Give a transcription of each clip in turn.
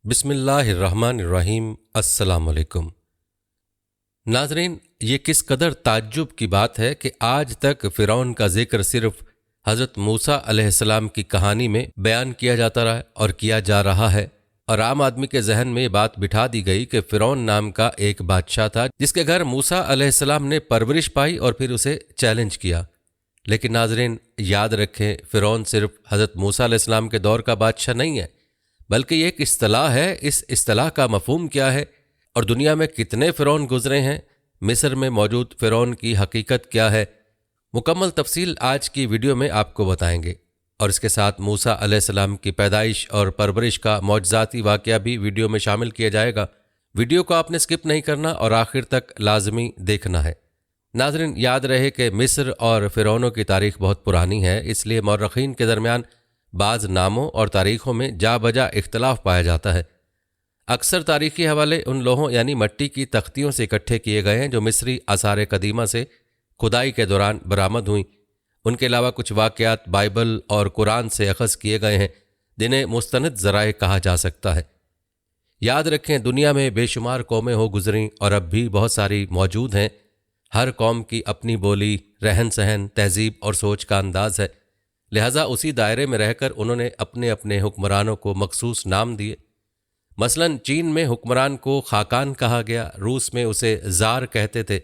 बिस्मिल्लाहिर्रहमानिर्रहीम। अस्सलाम वालेकुम। नाजरीन, ये किस कदर ताज्जुब की बात है कि आज तक फ़िरौन का जिक्र सिर्फ हज़रत मूसा अलैहिस्सलाम की कहानी में बयान किया जाता रहा और किया जा रहा है, और आम आदमी के जहन में ये बात बिठा दी गई कि फ़िरौन नाम का एक बादशाह था जिसके घर मूसा अलैहिस्सलाम ने परवरिश पाई और फिर उसे चैलेंज किया। लेकिन नाजरीन, याद रखें, फ़िरौन सिर्फ हज़रत मूसा अलैहिस्सलाम के दौर का बादशाह नहीं है, बल्कि ये एक इस्तिलाह है। इस इस्तिलाह का मफ़हूम क्या है और दुनिया में कितने फ़िरौन गुजरे हैं, मिस्र में मौजूद फ़िरौन की हकीकत क्या है, मुकम्मल तफसील आज की वीडियो में आपको बताएंगे। और इसके साथ मूसा अलैहिस्सलाम की पैदाइश और परवरिश का मौजज़ाती वाक़या भी वीडियो में शामिल किया जाएगा। वीडियो को आपने स्किप नहीं करना और आखिर तक लाजमी देखना है। नाज़रीन, याद रहे कि मिस्र और फ़िरौनों की तारीख़ बहुत पुरानी है, इसलिए मौर्रख़ीन के दरमियान बाज़ नामों और तारीख़ों में जा बजा इख्तलाफ पाया जाता है। अक्सर तारीख़ी हवाले उन लोहों यानी मट्टी की तख्तियों से इकट्ठे किए गए हैं जो मिस्री आसार कदीमा से खुदाई के दौरान बरामद हुई। उनके अलावा कुछ वाक़यात बाइबल और कुरान से अख़ज़ किए गए हैं जिन्हें मुस्तनद ज़राए कहा जा सकता है। याद रखें, दुनिया में बेशुमार कौमें हो गुजरीं और अब भी बहुत सारी मौजूद हैं। हर कौम की अपनी बोली, रहन सहन, तहजीब और सोच का अंदाज़ है, लिहाजा उसी दायरे में रहकर उन्होंने अपने अपने हुक्मरानों को मखसूस नाम दिए। मसलन चीन में हुक्मरान को खाकान कहा गया, रूस में उसे ज़ार कहते थे,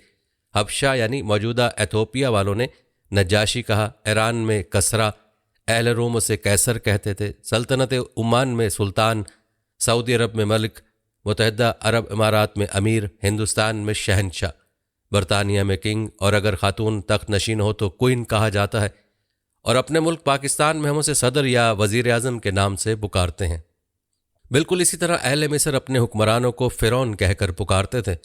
हबशा यानी मौजूदा एथोपिया वालों ने नजाशी कहा, ईरान में कसरा, अहल रोम उसे कैसर कहते थे, सल्तनत ओमान में सुल्तान, सऊदी अरब में मलिक, मुत्तहिदा अरब इमारात में अमीर, हिंदुस्तान में शहनशाह, बरतानिया में किंग, और अगर खातून तख्त नशीन हो तो क्वीन कहा जाता है। और अपने मुल्क पाकिस्तान में हम उसे सदर या वज़ीर आज़म के नाम से पुकारते हैं। बिल्कुल इसी तरह अहले मिस्र अपने हुक्मरानों को फ़िरौन कहकर पुकारते थे।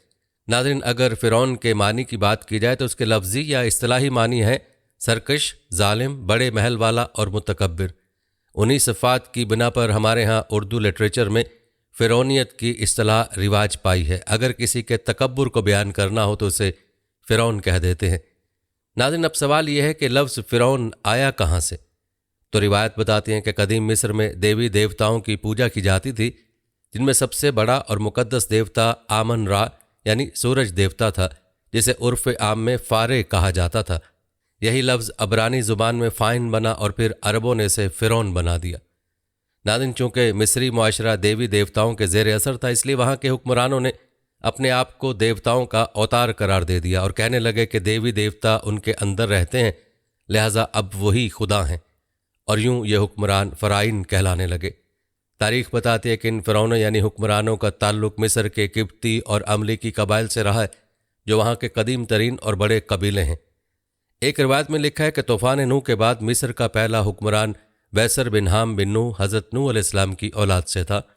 नाज़रीन, अगर फ़िरौन के मानी की बात की जाए तो उसके लफ्ज़ी या इस्तिलाही मानी है सरकश, जालिम, बड़े महल वाला और मुतकब्बिर। उन्हीं सिफ़ात की बिना पर हमारे यहाँ उर्दू लिटरेचर में फ़िरौनियत की इस्तिलाह रिवाज पाई है। अगर किसी के तकब्बुर को बयान करना हो तो उसे फ़िरौन कह देते हैं। नाज़रीन, अब सवाल यह है कि लफ्ज़ फ़िरौन आया कहाँ से? तो रिवायत बताती हैं कि कदीम मिस्र में देवी देवताओं की पूजा की जाती थी, जिनमें सबसे बड़ा और मुक़द्दस देवता आमन रा यानी सूरज देवता था, जिसे उर्फ़ आम में फ़ारे कहा जाता था। यही लफ्ज़ अबरानी ज़ुबान में फ़ाइन बना और फिर अरबों ने इसे फ़िरौन बना दिया। नाज़रीन, चूँकि मिस्री मुआशरा देवी देवताओं के ज़ेर असर था, इसलिए वहाँ के हुक्मरानों ने अपने आप को देवताओं का अवतार करार दे दिया और कहने लगे कि देवी देवता उनके अंदर रहते हैं, लिहाजा अब वही खुदा हैं, और यूं ये हुक्मरान फ़राइन कहलाने लगे। तारीख़ बताती है कि इन फ़िरौनों यानी हुक्मरानों का ताल्लुक़ मिस्र के किब्ती और अमलीकी कबाइल से रहा है, जो वहाँ के कदीम तरीन और बड़े कबीले हैं। एक रिवायत में लिखा है कि तूफ़ान नूह के बाद मिस्र का पहला हुक्मरान वैसर बिन हाम बिन नूह हज़रत नूह अलैहिस्सलाम की औलाद से था।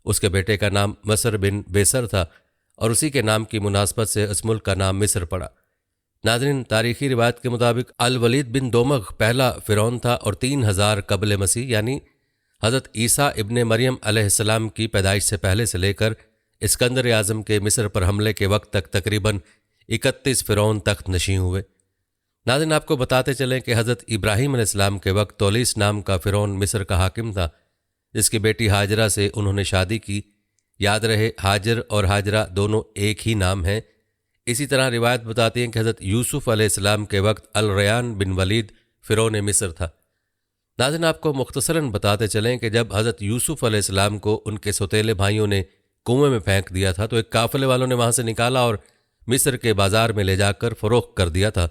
उसके बेटे का नाम मसर बिन बेसर था और उसी के नाम की मुनासबत से इस मुल्क का नाम मिस्र पड़ा। नाज़रीन, तारीख़ी रिवायत के मुताबिक अल वलीद बिन दोमग पहला फ़िरौन था और 3000 कबल मसीह यानी हज़रत ईसा इब्ने मरियम अलैहिस्सलाम की पैदाइश से पहले से लेकर इस्कंदर आज़म के मिस्र पर हमले के वक्त तक तकरीबन 31 फ़िरौन तख्त नशीं हुए। नाज़रीन, आपको बताते चलें कि हज़रत इब्राहीम अलैहिस्सलाम के वक्त तौलीस नाम का फ़िरौन मिस्र का हाकिम था, जिसकी बेटी हाजरा से उन्होंने शादी की। याद रहे, हाजर और हाजरा दोनों एक ही नाम हैं। इसी तरह रिवायत बताती हैं कि हज़रत यूसुफ़ अलैहिस्सलाम के वक्त अल रयान बिन वलीद फ़िरौन मिस्र था। नाज़रीन, आपको मुख्तसरन बताते चलें कि जब हज़रत यूसुफ़ अलैहिस्सलाम को उनके सौतेले भाइयों ने कुएं में फेंक दिया था तो एक काफ़िले वालों ने वहाँ से निकाला और मिस्र के बाज़ार में ले जाकर फ़रोख्त कर दिया था।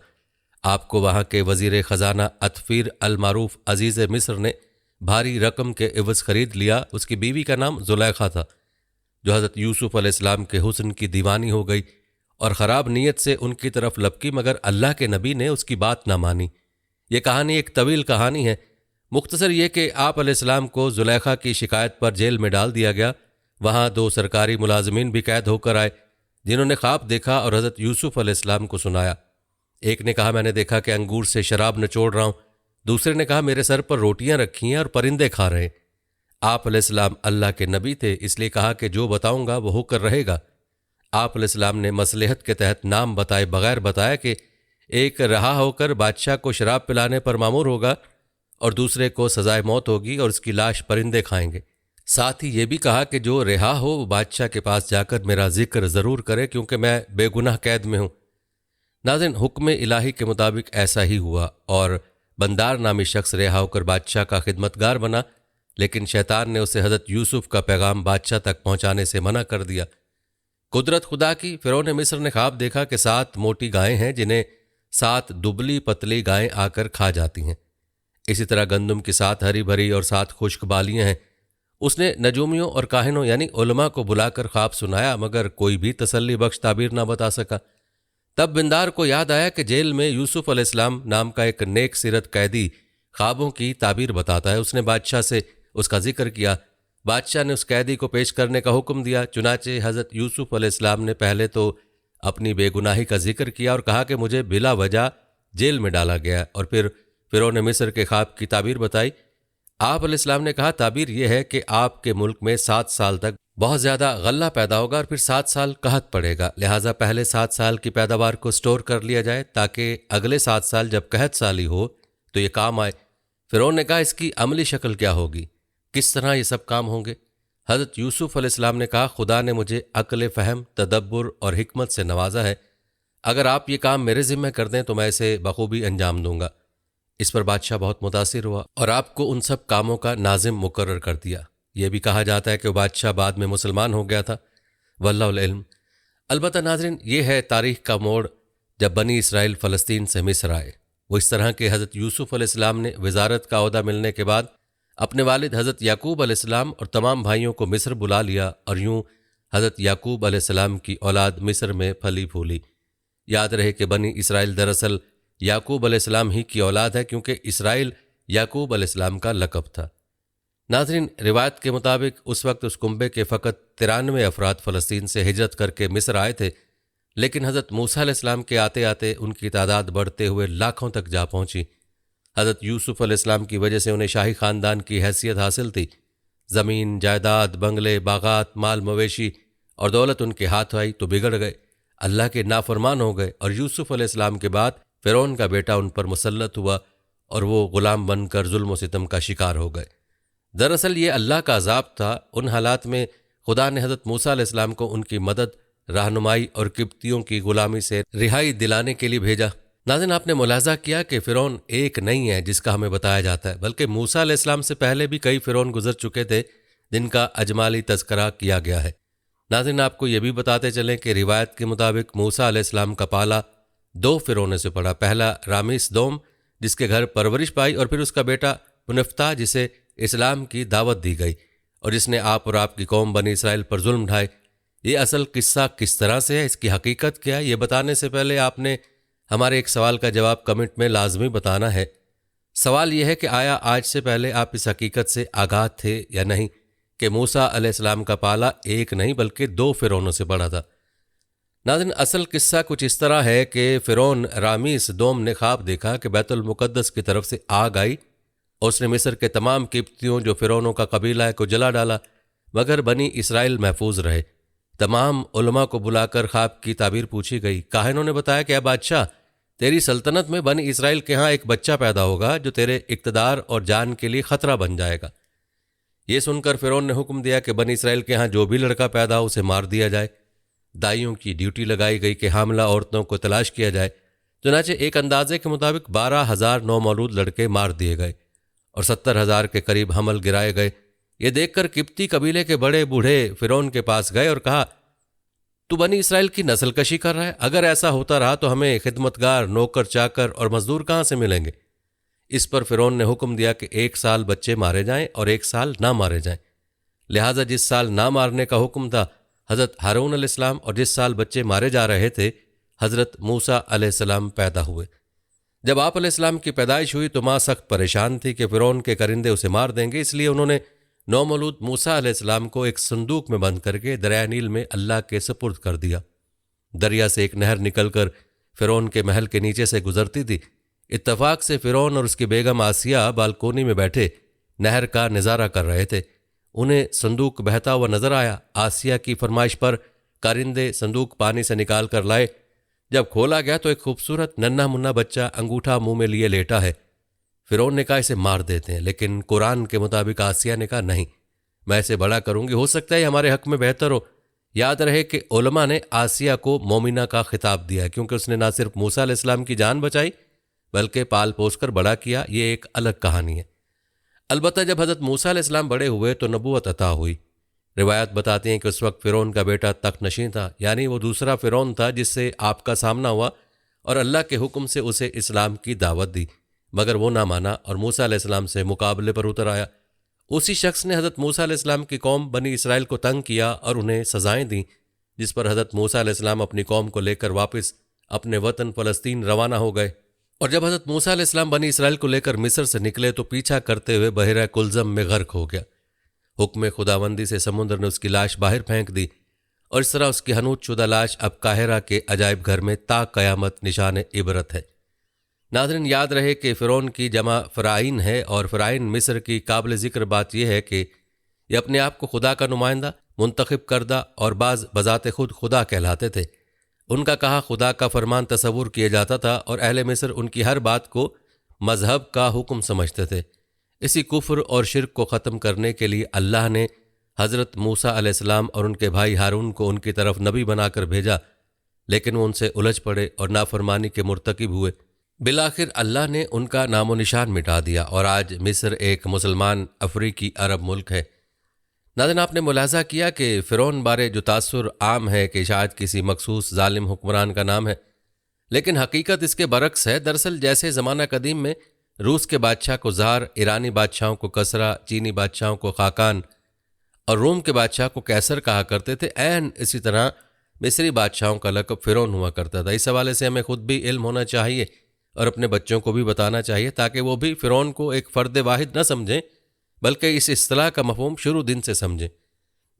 आपको वहाँ के वज़ीर ख़जाना अतफ़ीर अल मारूफ अज़ीज़ मिस्र ने भारी रकम के इवज़ ख़रीद लिया। उसकी बीवी का नाम ज़ुलैखा था, जो हज़रत यूसुफ़ अलैहिस्सलाम के हुस्न की दीवानी हो गई और ख़राब नीयत से उनकी तरफ लपकी, मगर अल्लाह के नबी ने उसकी बात ना मानी। ये कहानी एक तवील कहानी है। मुख्तसर ये कि आप अलैहिस्सलाम को ज़ुलैखा की शिकायत पर जेल में डाल दिया गया। वहाँ 2 सरकारी मुलाजमीन भी कैद होकर आए, जिन्होंने ख्वाब देखा और हज़रत यूसुफ़ अलैहिस्सलाम को सुनाया। एक ने कहा, मैंने देखा कि अंगूर से शराब निचोड़ रहा हूँ। दूसरे ने कहा, मेरे सर पर रोटियाँ रखी हैं और परिंदे खा रहे हैं। आप अलैहिस्सलाम अल्लाह के नबी थे, इसलिए कहा कि जो बताऊँगा वो होकर रहेगा। आप अलैहिस्सलाम ने मसलहत के तहत नाम बताए बगैर बताया कि एक रहा होकर बादशाह को शराब पिलाने पर मामूर होगा और दूसरे को सजाए मौत होगी और उसकी लाश परिंदे खाएंगे। साथ ही ये भी कहा कि जो रिहा हो वो बादशाह के पास जाकर मेरा जिक्र ज़रूर करे, क्योंकि मैं बेगुनाह कैद में हूँ। नाज़रीन, हुक्म इलाही के मुताबिक ऐसा ही हुआ और बंदार नामी शख्स रिहा होकर बादशाह का खिदमतगार बना, लेकिन शैतान ने उसे हज़रत यूसुफ का पैगाम बादशाह तक पहुँचाने से मना कर दिया। कुदरत खुदा की, फ़िरौन मिस्र ने ख्वाब देखा कि 7 मोटी गायें हैं जिन्हें 7 दुबली पतली गायें आकर खा जाती हैं। इसी तरह गंदम की 7 हरी भरी और 7 खुश्क बालियाँ हैं। उसने नजूमियों और काहिनों यानी उलमा को बुलाकर ख्वाब सुनाया, मगर कोई भी तसल्ली बख्श ताबीर ना बता सका। तब बिंदार को याद आया कि जेल में यूसुफ अलैहिस्सलाम नाम का एक नेक सीरत कैदी ख्वाबों की ताबीर बताता है। उसने बादशाह से उसका जिक्र किया। बादशाह ने उस कैदी को पेश करने का हुक्म दिया। चुनाचे हज़रत यूसुफ अलैहिस्सलाम ने पहले तो अपनी बेगुनाही का जिक्र किया और कहा कि मुझे बिला वजह जेल में डाला गया, और फिर फ़िरौन मिस्र के ख्वाब की ताबीर बताई। आप अलैहिस्सलाम ने कहा, ताबीर यह है कि आपके मुल्क में 7 साल तक बहुत ज़्यादा गल्ला पैदा होगा और फिर 7 साल कहत पड़ेगा, लिहाजा पहले 7 साल की पैदावार को स्टोर कर लिया जाए ताकि अगले 7 साल जब कहत साली हो तो ये काम आए। फ़िरौन ने कहा, इसकी अमली शक्ल क्या होगी, किस तरह ये सब काम होंगे? हज़रत यूसुफ अलैहिस्सलाम ने कहा, खुदा ने मुझे अक्ल फ़हम, तदब्बुर और हिकमत से नवाजा है। अगर आप ये काम मेरे ज़िम्मे कर दें तो मैं इसे बखूबी अंजाम दूंगा। इस पर बादशाह बहुत मुतासिर हुआ और आपको उन सब कामों का नाजिम मुकर्रर कर दिया। यह भी कहा जाता है कि बादशाह बाद में मुसलमान हो गया था, वल्लाहुल इल्म। अलबत्ता नाज़रीन, ये है तारीख़ का मोड़ जब बनी इसराइल फ़लस्तीन से मिस्र आए। वो इस तरह के हज़रत यूसुफ अलैहिस्सलाम ने वज़ारत का ओहदा मिलने के बाद अपने वालिद हज़रत याकूब अलैहिस्सलाम और तमाम भाइयों को मिस्र बुला लिया, और यूं हज़रत याकूब अलैहिस्सलाम की औलाद मिस्र में फली फूली। याद रहे कि बनी इसराइल दरअसल याकूब अलैहिस्सलाम ही की औलाद है, क्योंकि इसराइल याकूब अलैहिस्सलाम का लक़ब था। नाज़रीन, रिवायत के मुताबिक उस वक्त उस कुंबे के फ़कत 93 अफराद फ़लस्तीन से हिजरत करके मिस्र आए थे, लेकिन हज़रत मूसा अलैहिस्सलाम के आते आते उनकी तादाद बढ़ते हुए लाखों तक जा पहुंची। हज़रत यूसुफ अलैहिस्सलाम की वजह से उन्हें शाही ख़ानदान की हैसियत हासिल थी। ज़मीन जायदाद, बंगले, बागात, माल मवेशी और दौलत उनके हाथ आई तो बिगड़ गए, अल्लाह के नाफरमान हो गए, और यूसुफ अलैहिस्सलाम के बाद फ़िरौन का बेटा उन पर मुसल्लत हुआ और वो ग़ुलाम बनकर जुल्म सितम का शिकार हो गए। दरअसल ये अल्लाह का अज़ाब था। उन हालात में खुदा ने हज़रत मूसा अलैहिस्सलाम को उनकी मदद, रहनुमाई और किब्तियों की ग़ुलामी से रिहाई दिलाने के लिए भेजा। नाज़रीन, आपने मुलाज़ा किया कि फ़िरौन एक नहीं है जिसका हमें बताया जाता है, बल्कि मूसा अलैहिस्सलाम से पहले भी कई फ़िरौन गुजर चुके थे जिनका अजमाली तज़करा किया गया है। नाज़रीन, आपको ये भी बताते चलें कि रिवायत के मुताबिक मूसा अलैहिस्सलाम का पाला 2 फ़िरौनों से पड़ा। पहला रामीस दोम, जिसके घर परवरिश पाई, और फिर उसका बेटा मुनफ्ता, जिसे इस्लाम की दावत दी गई और जिसने आप और आपकी कौम बनी इसराइल पर जुल्म ढाए। ये असल किस्सा किस तरह से है, इसकी हकीकत क्या है, ये बताने से पहले आपने हमारे एक सवाल का जवाब कमेंट में लाजमी बताना है। सवाल यह है कि आया आज से पहले आप इस हकीकत से आगाह थे या नहीं कि मूसा अलैहिस्सलाम का पाला एक नहीं बल्कि 2 फ़िरौनों से पड़ा था। नाज़रीन, असल किस्सा कुछ इस तरह है कि फ़िरौन रामीस दोम ने ख्वाब देखा कि बैतुल मुक़द्दस की तरफ से आग आई और उसने मिस्र के तमाम किब्तियों, जो फ़िरौनों का कबीला है, को जला डाला, मगर बनी इसराइल महफूज रहे। तमाम उलमा को बुलाकर ख्वाब की ताबीर पूछी गई। काहिनों ने बताया कि बादशाह, तेरी सल्तनत में बनी इसराइल के यहाँ एक बच्चा पैदा होगा जो तेरे इक़्तिदार और जान के लिए ख़तरा बन जाएगा। ये सुनकर फ़िरौन ने हुक्म दिया कि बनी इसराइल के यहाँ जो भी लड़का पैदा हो उसे मार दिया जाए। दाइयों की ड्यूटी लगाई गई कि हामला औरतों को तलाश किया जाए। चुनाचे एक अंदाजे के मुताबिक 12,000 नौमौलूद लड़के मार दिए गए और 70,000 के करीब हमल गिराए गए। ये देखकर किब्ती कबीले के बड़े बूढ़े फ़िरौन के पास गए और कहा, तू बनी इसराइल की नस्ल कशी कर रहा है? अगर ऐसा होता रहा तो हमें खिदमतगार, नौकर, चाकर और मजदूर कहाँ से मिलेंगे? इस पर फ़िरौन ने हुक्म दिया कि 1 साल बच्चे मारे जाएं और 1 साल ना मारे जाएं। लिहाजा जिस साल ना मारने का हुक्म था हज़रत हारून अलैहिस्सलाम, और जिस साल बच्चे मारे जा रहे थे हज़रत मूसा अलैहिस्सलाम पैदा हुए। जब आप अलैहिस्सलाम की पैदाइश हुई तो माँ सख्त परेशान थी कि फ़िरौन के करिंदे उसे मार देंगे, इसलिए उन्होंने नौमौलूद मूसा अलैहिस्सलाम को एक संदूक में बंद करके दरिया नील में अल्लाह के सुपुर्द कर दिया। दरिया से एक नहर निकलकर फ़िरौन के महल के नीचे से गुजरती थी। इत्तफाक से फ़िरौन और उसकी बेगम आसिया बालकोनी में बैठे नहर का नज़ारा कर रहे थे। उन्हें संदूक बहता हुआ नजर आया। आसिया की फरमाइश पर कारिंदे संदूक पानी से निकाल कर लाए। जब खोला गया तो एक खूबसूरत नन्हा मुन्ना बच्चा अंगूठा मुंह में लिए लेटा है। फ़िरौन ने कहा, इसे मार देते हैं, लेकिन कुरान के मुताबिक आसिया ने कहा नहीं, मैं इसे बड़ा करूंगी, हो सकता है हमारे हक में बेहतर हो। याद रहे कि उलमा ने आसिया को मोमिना का खिताब दिया क्योंकि उसने ना सिर्फ मूसा अलैहिस्सलाम की जान बचाई बल्कि पाल पोस कर बड़ा किया। ये एक अलग कहानी है। अलबत्ता जब हज़रत मूसा अलैहिस्सलाम बड़े हुए तो नबूवत अता हुई। रिवायत बताती हैं कि उस वक्त फ़िरौन का बेटा तख्त नशीं था, यानी वो दूसरा फ़िरौन था जिससे आपका सामना हुआ और अल्लाह के हुक्म से उसे इस्लाम की दावत दी, मगर वो ना माना और मूसा अलैहिस्सलाम से मुकाबले पर उतर आया। उसी शख्स ने हज़रत मूसा अलैहिस्सलाम की कौम बनी इसराइल को तंग किया और उन्हें सजाएं दी, जिस पर हज़रत मूसा अलैहिस्सलाम अपनी कौम को लेकर वापस अपने वतन फ़लस्तीन रवाना हो गए। और जब हज़रत मूसा अलैहिस्सलाम बनी इसराइल को लेकर मिस्र से निकले तो पीछा करते हुए बहरा कुलज़म में गर्क हो गया। हुक्म खुदाबंदी से समुद्र ने उसकी लाश बाहर फेंक दी और इस तरह उसकी हनूत शुदा लाश अब काहिरा के अजायब घर में ता क़यामत निशान इबरत है। नाज़रीन, याद रहे कि फ़िरौन की जमा फ़राइन है और फ़राइन मिस्र की काबिल ज़िक्र बात यह है कि ये अपने आप को खुदा का नुमाइंदा, मुंतखब करदा और बाज़ बज़ाते खुद खुदा कहलाते थे। उनका कहा खुदा का फरमान तसव्वुर किया जाता था और अहले मिस्र उनकी हर बात को मजहब का हुक्म समझते थे। इसी कुफ्र और शिरक को ख़त्म करने के लिए अल्लाह ने हज़रत मूसा अलैहिस्सलाम और उनके भाई हारून को उनकी तरफ नबी बनाकर भेजा, लेकिन वो उनसे उलझ पड़े और नाफरमानी के मुर्तकिब हुए। बिलाखिर अल्लाह ने उनका नामो निशान मिटा दिया और आज मिस्र एक मुसलमान अफ्रीकी अरब मुल्क है। नाज़रीन, आपने मुलाजा किया कि फ़िरौन बारे जो तासुर आम है कि शायद किसी मखसूस जालिम हुक्मरान का नाम है, लेकिन हकीकत इसके बरक्स है। दरअसल जैसे ज़माना कदीम में रूस के बादशाह को ज़ार, ईरानी बादशाहों को कसरा, चीनी बादशाहों को खाकान और रोम के बादशाह को कैसर कहा करते थे, ऐन इसी तरह मिस्री बादशाहों का लक़ब फ़िरौन हुआ करता था। इस हवाले से हमें खुद भी इल्म होना चाहिए और अपने बच्चों को भी बताना चाहिए ताकि वो भी फ़िरौन को एक फ़र्द वाहिद न समझें बल्कि इस इस्तिलाह का मफ़हूम शुरू दिन से समझें।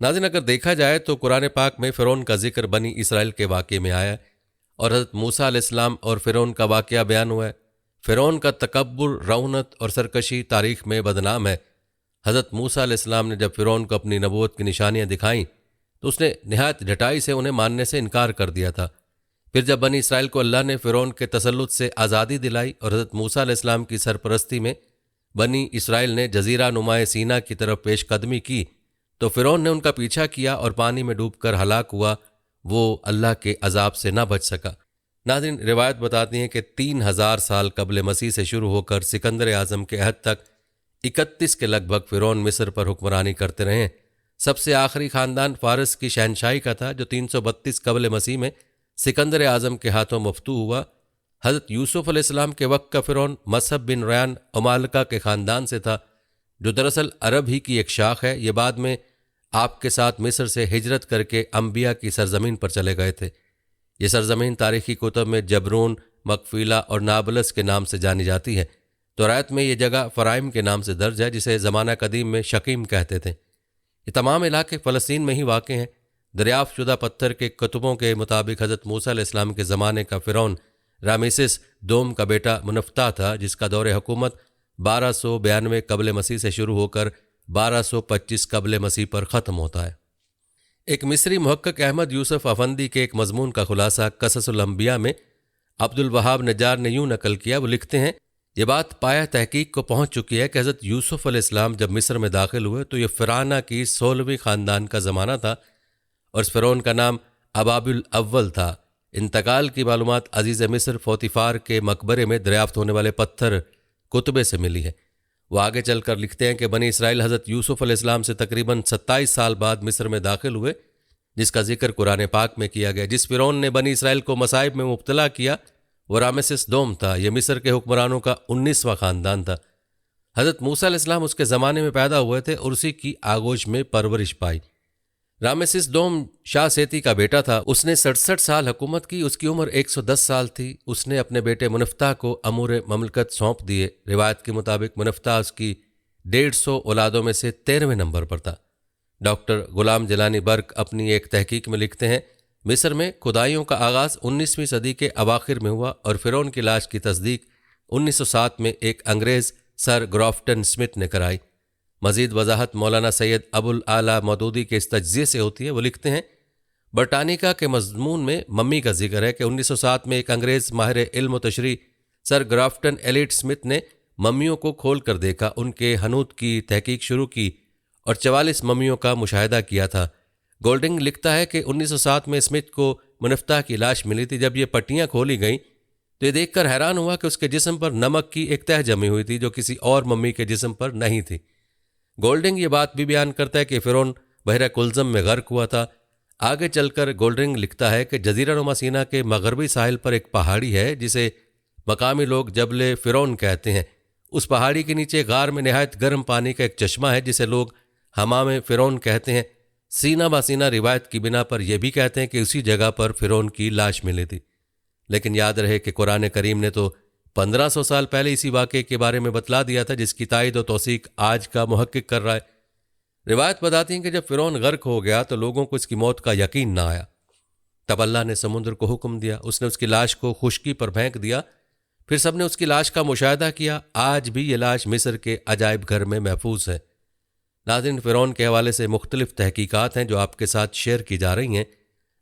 नाज़रीन, अगर देखा जाए तो कुरान पाक में फ़िरौन का जिक्र बनी इसराइल के वाक़े में आया है और हज़रत मूसा अलैहिस्सलाम और फ़िरौन का वाक़या बयान हुआ है। फ़िरौन का तकब्बुर, रौनत और सरकशी तारीख़ में बदनाम है। हज़रत मूसा अलैहिस्सलाम ने जब फ़िरौन को अपनी नबूवत की निशानियाँ दिखाईं तो उसने निहायत ढटाई से उन्हें मानने से इनकार कर दिया था। फिर जब बनी इसराइल को अल्लाह ने फ़िरौन के तसल्लुत से आज़ादी दिलाई और हज़रत मूसा अलैहिस्सलाम की सरपरस्ती में बनी इसराइल ने जजीरा नुमाए सीना की तरफ पेशकदमी की तो फ़िरौन ने उनका पीछा किया और पानी में डूबकर हलाक हुआ। वो अल्लाह के अजाब से ना बच सका। नाज़रीन, रिवायत बताती हैं कि 3000 साल कबल मसीह से शुरू होकर सिकंदर आज़म के अहद तक 31 के लगभग फ़िरौन मिस्र पर हुक्मरानी करते रहे। सबसे आखिरी ख़ानदान फ़ारस की शहनशाही का था जो 332 कबल मसीह में सिकंदर आज़म के हाथों मफ्तू हुआ। हज़रत यूसुफ अलैहिस्सलाम के वक्त का फ़िरौन मसहब बिन रयान उमालका के ख़ानदान से था जो दरअसल अरब ही की एक शाख है। ये बाद में आपके साथ मिस्र से हिजरत करके अंबिया की सरजमीन पर चले गए थे। ये सरजमीन तारीख़ी कुतब में जबरून, मकफीला और नाबलस के नाम से जानी जाती है। तो रायत में ये जगह फ़राइम के नाम से दर्ज है जिसे ज़माना कदीम में शकीम कहते थे। ये तमाम इलाके फ़लस्तीन में ही वाक़ हैं। दरियाफ़्त शुदा पत्थर के कुतुबों के मुताबिक हज़रत मूसा अलैहिस्सलाम के ज़माने का फ़िरौन रामेसिस दोम का बेटा मुनफ्ता था जिसका दौर हुकूमत 1292 कबल मसीह से शुरू होकर 1225 कबल मसीह पर ख़त्म होता है। एक मिस्री मुहक्किक अहमद यूसुफ अफंदी के एक मजमून का खुलासा कससुल अंबिया में अब्दुल वहाब नजार ने यूँ नकल किया। वो लिखते हैं, ये बात पाया तहकीक को पहुँच चुकी है कि हज़रत यूसुफ अलैहिस्सलाम जब मिस्र में दाखिल हुए तो ये फ़िराना की 16वीं ख़ानदान का ज़माना था और इस फ़िरौन का नाम अबाबिल अव्वल था। इंतकाल की मालूमात अजीज़ मिस्र फोतिफार के मकबरे में दरियाफ्त होने वाले पत्थर कुतबे से मिली है। वो आगे चलकर लिखते हैं कि बनी इसराइल हज़रत यूसुफ अलैहिस्सलाम से तकरीबन 27 साल बाद मिस्र में दाखिल हुए जिसका जिक्र कुरान पाक में किया गया। जिस फ़िरौन ने बनी इसराइल को मसाइब में मुब्तला किया वो रामेसिस दोम था। यह मिस्र के हुक्मरानों का 19वां ख़ानदान था। हज़रत मूसा अलैहिस्सलाम उसके ज़माने में पैदा हुए थे और उसी की आगोश में परवरिश पाई। रामेसिस दोम शाह सेती का बेटा था। उसने 67 साल हुकूमत की। उसकी उम्र 110 साल थी। उसने अपने बेटे मुनफ्ता को अमूर ममलकत सौंप दिए। रिवायत के मुताबिक मुनफ्ता उसकी 150 औलादों में से 13वें नंबर पर था। डॉक्टर गुलाम जलानी बर्क अपनी एक तहकीक में लिखते हैं, मिस्र में खुदाइयों का आगाज़ 19वीं सदी के अवाखिर में हुआ और फ़िरौन की लाश की तस्दीक 1907 में एक अंग्रेज़ सर ग्रॉफ्टन स्मिथ ने कराई। मज़ीद वजाहत मौलाना सैयद अबुल आला मौदूदी के इस तज्ज़िये से होती है। वो लिखते हैं, बरतानिका के मज़मून में मम्मी का जिक्र है कि 1907 में एक अंग्रेज़ माहिर इल्म तशरी सर ग्राफ्टन एलिट स्मिथ ने मम्मियों को खोल कर देखा, उनके हनूत की तहकीक शुरू की और 44 मम्मियों का मुशाहिदा किया था। गोल्डिंग लिखता है कि 1907 में स्मिथ को मुनफ्ताह की लाश मिली थी। जब ये पट्टियां खोली गईं तो ये देखकर हैरान हुआ कि उसके जिस्म पर नमक की एक तह जमी हुई थी जो किसी और मम्मी के जिस्म पर नहीं थी। गोल्डिंग ये बात भी बयान करता है कि फ़िरौन बहरा कुलज़म में गर्क हुआ था। आगे चलकर गोल्डिंग लिखता है कि जज़ीरा नुमा सीना के मगरबी साहिल पर एक पहाड़ी है जिसे मकामी लोग जबल फ़िरौन कहते हैं। उस पहाड़ी के नीचे गार में नहायत गर्म पानी का एक चश्मा है जिसे लोग हमाम फ़िरौन कहते हैं। सीना बासीना रिवायत की बिना पर यह भी कहते हैं कि उसी जगह पर फ़िरौन की लाश मिली थी। लेकिन याद रहे कि कुरान करीम ने तो 1500 साल पहले इसी वाक़े के बारे में बतला दिया था जिसकी तायद और तौसीक आज का मुहक्किक कर रहा है। रिवायत बताती है कि जब फ़िरौन गर्क हो गया तो लोगों को इसकी मौत का यकीन ना आया। तब अल्लाह ने समुद्र को हुक्म दिया, उसने उसकी लाश को खुश्की पर फेंक दिया। फिर सबने उसकी लाश का मुशाहिदा किया। आज भी ये लाश मिस्र के अजायब घर में महफूज है। नाज़रीन, फ़िरौन के हवाले से मुख्तलिफ तहकीकात हैं जो आपके साथ शेयर की जा रही हैं।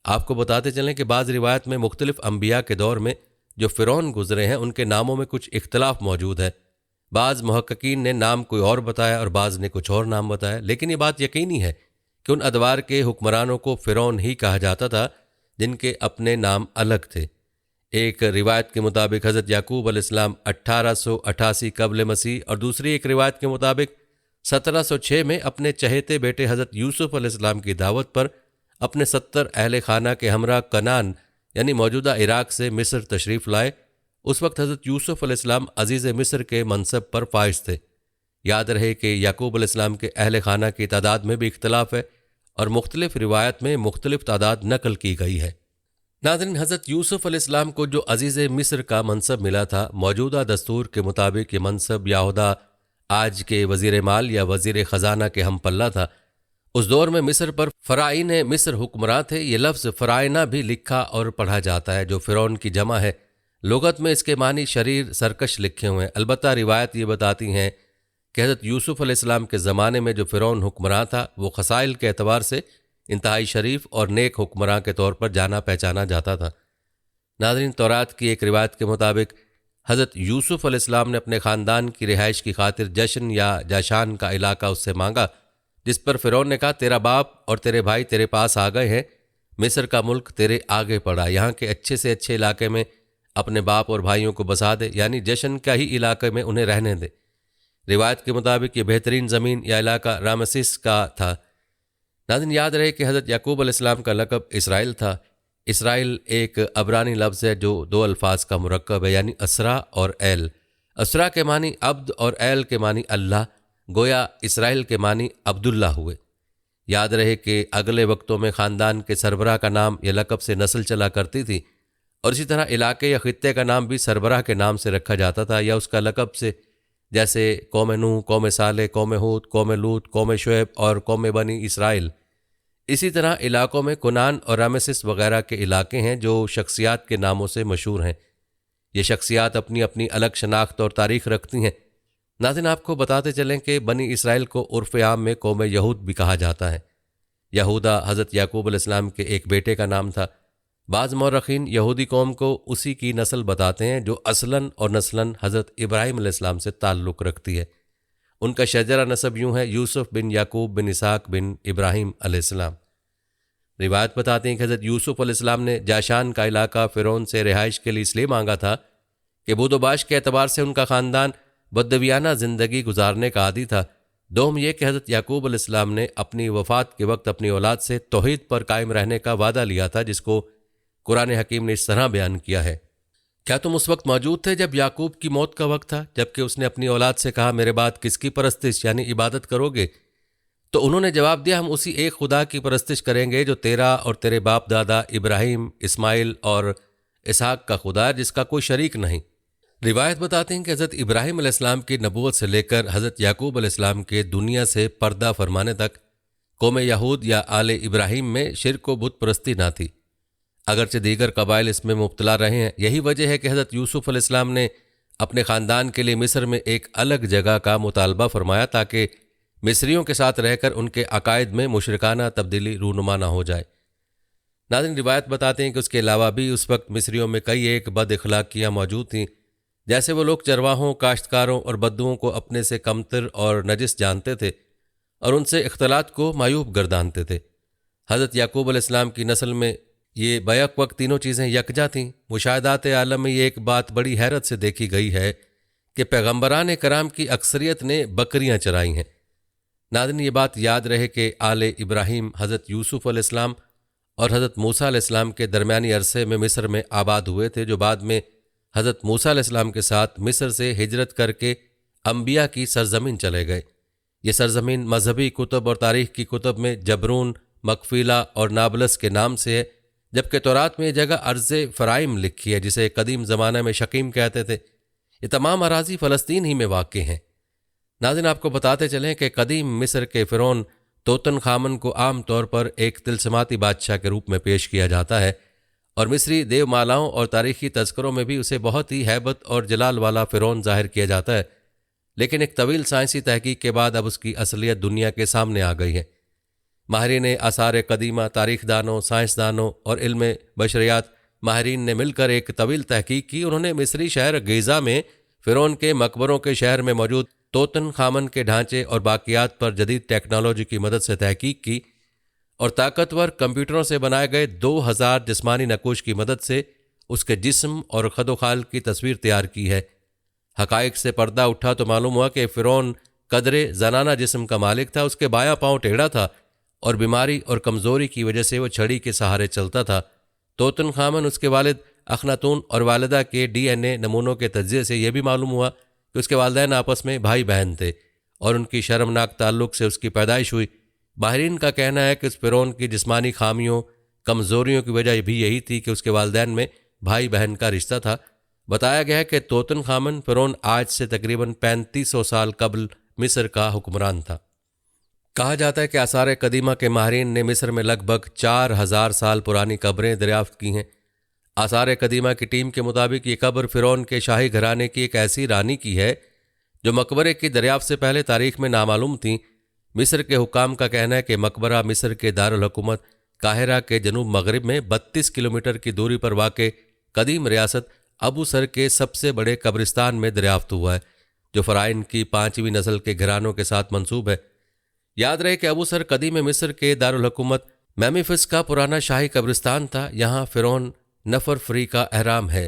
आपको बताते चलें कि बाज़ रिवायत में मुख्तलिफ अम्बिया के दौर में जो फ़िरौन गुजरे हैं उनके नामों में कुछ इख्तलाफ मौजूद है। बाज़ मुहक्किकीन ने नाम कोई और बताया और बाज़ ने कुछ और नाम बताया, लेकिन ये बात यकीनी है कि उन अदवार के हुक्मरानों को फ़िरौन ही कहा जाता था जिनके अपने नाम अलग थे। एक रिवायत के मुताबिक हज़रत याकूब अलैहिस्सलाम 1888 कबल मसीह और दूसरी एक रिवायत के मुताबिक 1706 में अपने चहेते बेटे हज़रत यूसुफ अलैहिस्सलाम की दावत पर अपने 70 अहले खाना के हमरा कनान यानी मौजूदा इराक से मिस्र तशरीफ़ लाए। उस वक्त हज़रत यूसुफ अलैहिस्सलाम अजीज़ मिस्र के मनसब पर फाइज थे। याद रहे कि याकूब अलैहिस्सलाम के अहले खाना की तादाद में भी इख्तलाफ है और मुख्तलिफ रिवायत में मुख्तलिफ तादाद नकल की गई है। नाज़रीन, हज़रत यूसुफ अलैहिस्सलाम को जो अजीज़ मिस्र का मनसब मिला था, मौजूदा दस्तूर के मुताबिक ये मनसब याहुदा आज के वज़ीर माल या वज़ीर ख़जाना के हम पल्ला था। उस दौर में मिस्र पर फ़राइन मिस्र हुक्मरान थे। ये लफ्ज़ फ़राइना भी लिखा और पढ़ा जाता है जो फ़िरौन की जमा है। लुगत में इसके मानी शरीर सरकश लिखे हुए हैं। अलबत्ता रिवायत ये बताती हैं कि हज़रत यूसुफ अलैहिस्सलाम के ज़माने में जो फ़िरौन हुक्मरान था वो ख़साइल के एतबार से इंतहाई शरीफ और नेक हुक्मरान के तौर पर जाना पहचाना जाता था। नाज़रीन, तौरात की एक रिवायत के मुताबिक हज़रत यूसुफ अलैहिस्सलाम ने अपने ख़ानदान की रिहाइश की खातिर जशन या जाशान का इलाका उससे मांगा, जिस पर फ़िरौन ने कहा, तेरा बाप और तेरे भाई तेरे पास आ गए हैं, मिस्र का मुल्क तेरे आगे पड़ा, यहाँ के अच्छे से अच्छे इलाके में अपने बाप और भाइयों को बसा दे, यानी जशन का ही इलाके में उन्हें रहने दे। रिवायत के मुताबिक ये बेहतरीन ज़मीन या इलाका रामसिस का था। नाज़रीन, याद रहे कि हज़रत याकूब अलैहिस्सलाम का लक़ब इसराइल था। इसराइल एक अबरानी लफ्ज़ है जो दो अल्फाज का मुरक्कब है, यानी असरा और एल। असरा के मानी अब्द और एल के मानी अल्लाह। गोया इसराइल के मानी अब्दुल्ला हुए। याद रहे कि अगले वक्तों में ख़ानदान के सरबराह का नाम या लक़ब से नस्ल चला करती थी और इसी तरह इलाके या ख़ित्ते का नाम भी सरबराह के नाम से रखा जाता था या उसका लक़ब से, जैसे कौम नूह, कौम साले, कौम हूद, कौम लूत, कौम शुएब और कौम बनी इसराइल। इसी तरह इलाकों में कुनान और रामेसिस वगैरह के इलाके हैं जो शख्सियात के नामों से मशहूर हैं। ये शख्सियात अपनी अपनी अलग शनाख्त और तारीख़ रखती हैं। नाज़रीन, आपको बताते चलें कि बनी इसराइल को उर्फ़ आम में कौम यहूद भी कहा जाता है। यहूदा हज़रत याकूब अलैहिस्सलाम के एक बेटे का नाम था। बाज़ मौरख़ीन यहूदी कौम को उसी की नस्ल बताते हैं जो असलन और नस्लन हज़रत इब्राहीम अलैहिस्सलाम से ताल्लुक़ रखती है। उनका शजरा नसब यूँ है, यूसुफ बिन याकूब बिन इसाक बिन इब्राहीम अलैहिस्सलाम। रिवायत बताते हैं कि हज़रत यूसुफ अलैहिस्सलाम ने जाशान का इलाका फ़िरौन से रिहाइश के लिए इसलिए मांगा था कि बुदोबाश के एतबार से उनका ख़ानदान बदवियाना ज़िंदगी गुजारने का आदी था। दोम यह कि हज़रत याकूब अलैहिस्सलाम ने अपनी वफ़ात के वक्त अपनी औलाद से तौहीद पर कायम रहने का वादा लिया था, जिसको कुरान हकीम ने इस तरह बयान किया है, क्या तुम उस वक्त मौजूद थे जब याकूब की मौत का वक्त था, जबकि उसने अपनी औलाद से कहा, मेरे बाद किसकी परस्तिश यानी इबादत करोगे? तो उन्होंने जवाब दिया, हम उसी एक खुदा की परस्तिश करेंगे जो तेरा और तेरे बाप दादा इब्राहिम, इस्माइल और इसहाक का खुदा है, जिसका कोई शरीक नहीं। रिवायत बताते हैं कि हज़रत इब्राहिम अलैहिस्सलाम की नबूवत से लेकर हज़रत याकूब अलैहिस्सलाम के दुनिया से पर्दा फरमाने तक कौम यहूद या आले इब्राहिम में शिर्क व बुत परस्ती ना थी। अगरचे दीगर कबाइल इसमें मुब्तला रहे हैं। यही वजह है कि हज़रत यूसुफ अलैहिस्सलाम ने अपने ख़ानदान के लिए मिस्र में एक अलग जगह का मुतालबा फरमाया ताकि मिस्रियों के साथ रहकर उनके अकायद में मुशरिकाना तब्दीली रूनुमा ना हो जाए। नाज़रीन, रिवायत बताते हैं कि उसके अलावा भी उस वक्त मिस्रियों में कई एक बद अखलाकियाँ मौजूद थीं। जैसे वो लोग चरवाहों, काश्तकारों और बद्दुओं को अपने से कमतर और नजिस जानते थे और उनसे इख्तलात को मायूब गर्दानते थे। हज़रत याकूब अलैहिस्सलाम की नस्ल में ये बैक वक्त तीनों चीज़ें यकजा थीं। मुशाहिदात आलम में ये एक बात बड़ी हैरत से देखी गई है कि पैगम्बरान कराम की अक्सरियत ने बकरियां चराई हैं। नाज़रीन, ये बात याद रहे कि आले इब्राहीम हज़रत यूसुफ़ अलैहिस्सलाम और हज़रत मूसा अलैहिस्सलाम के दरमियानी अरसे में मिस्र में आबाद हुए थे, जो बाद में हज़रत मूसा अलैहिस्सलाम के साथ मिस्र से हिजरत करके अंबिया की सरजमीन चले गए। ये सरजमीन मजहबी कुतुब और तारीख़ की कुतुब में जबरून, मकफीला और नाबलस के नाम से है, जबकि तौरात में यह जगह अर्ज़ फ़राइम लिखी है, जिसे कदीम ज़माना में शकीम कहते थे। ये तमाम अराज़ी फ़लस्तीन ही में वाक़ हैं। नाज़रीन, आपको बताते चलें कि कदीम मिस्र के फ़िरौन तोतनखामन को आम तौर पर एक तिलस्माती बादशाह के रूप में पेश किया जाता है और मिस्री देवमालाओं और तारीख़ी तज़करों में भी उसे बहुत ही हैबत और जलाल वाला फ़िरौन ज़ाहिर किया जाता है। लेकिन एक तवील साइंसी तहकीक के बाद अब उसकी असलियत दुनिया के सामने आ गई है। माहिरीन आसार कदीमा, तारीखदानों, साइंसदानों और इल्म बशरियात माहिरीन ने मिलकर एक तवील तहकीक की। उन्होंने मिस्री शहर गीज़ा में फ़िरौन के मकबरों के शहर में मौजूद तोतनखामन के ढांचे और बाकियात पर जदीद टेक्नोलॉजी की मदद से तहकीक की और ताकतवर कंप्यूटरों से बनाए गए 2000 जिस्मानी नक़ूश की मदद से उसके जिस्म और खदोखाल की तस्वीर तैयार की है। हक़ाइक़ से पर्दा उठा तो मालूम हुआ कि फ़िरौन कदरे ज़नाना जिस्म का मालिक था। उसके बायां पाँव टेढ़ा था और बीमारी और कमज़ोरी की वजह से वह छड़ी के सहारे चलता था। तोतनखामन उसके वालिद अखनातून और वालिदा के DNA नमूनों के तज्ज़िये से यह भी मालूम हुआ कि उसके वालिदैन आपस में भाई बहन थे और उनकी शर्मनाक ताल्लुक़ से उसकी पैदाइश हुई। माहिरीन का कहना है कि उस फ़िरौन की जिस्मानी खामियों, कमज़ोरियों की वजह भी यही थी कि उसके वालिदैन में भाई बहन का रिश्ता था। बताया गया है कि तोतनखामन फ़िरौन आज से तकरीबन 3500 साल कबल मिस्र का हुक्मरान था। कहा जाता है कि आसार कदीमा के माहिरीन ने मिस्र में लगभग 4000 साल पुरानी कब्रें दरियाफ्त की हैं। आसार कदीमा की टीम के मुताबिक ये कब्र फ़िरौन के शाही घराने की एक ऐसी रानी की है जो मकबरे की दरियाफ्त से पहले तारीख़ में नामालूम थीं। मिस्र के हुकाम का कहना है कि मकबरा मिस्र के दारुल हुकूमत काहिरा के जनूब मगरिब में 32 किलोमीटर की दूरी पर वाक़ कदीम रियासत अबू सर के सबसे बड़े कब्रिस्तान में दरियाफ्त हुआ है, जो फ़राइन की 5वीं नस्ल के घरानों के साथ मंसूब है। याद रहे कि अबू सर कदीम मिस्र के दारुल हुकूमत मेम्फिस का पुराना शाही कब्रिस्तान था। यहाँ फ़िरौन नफर फरी का अहराम है,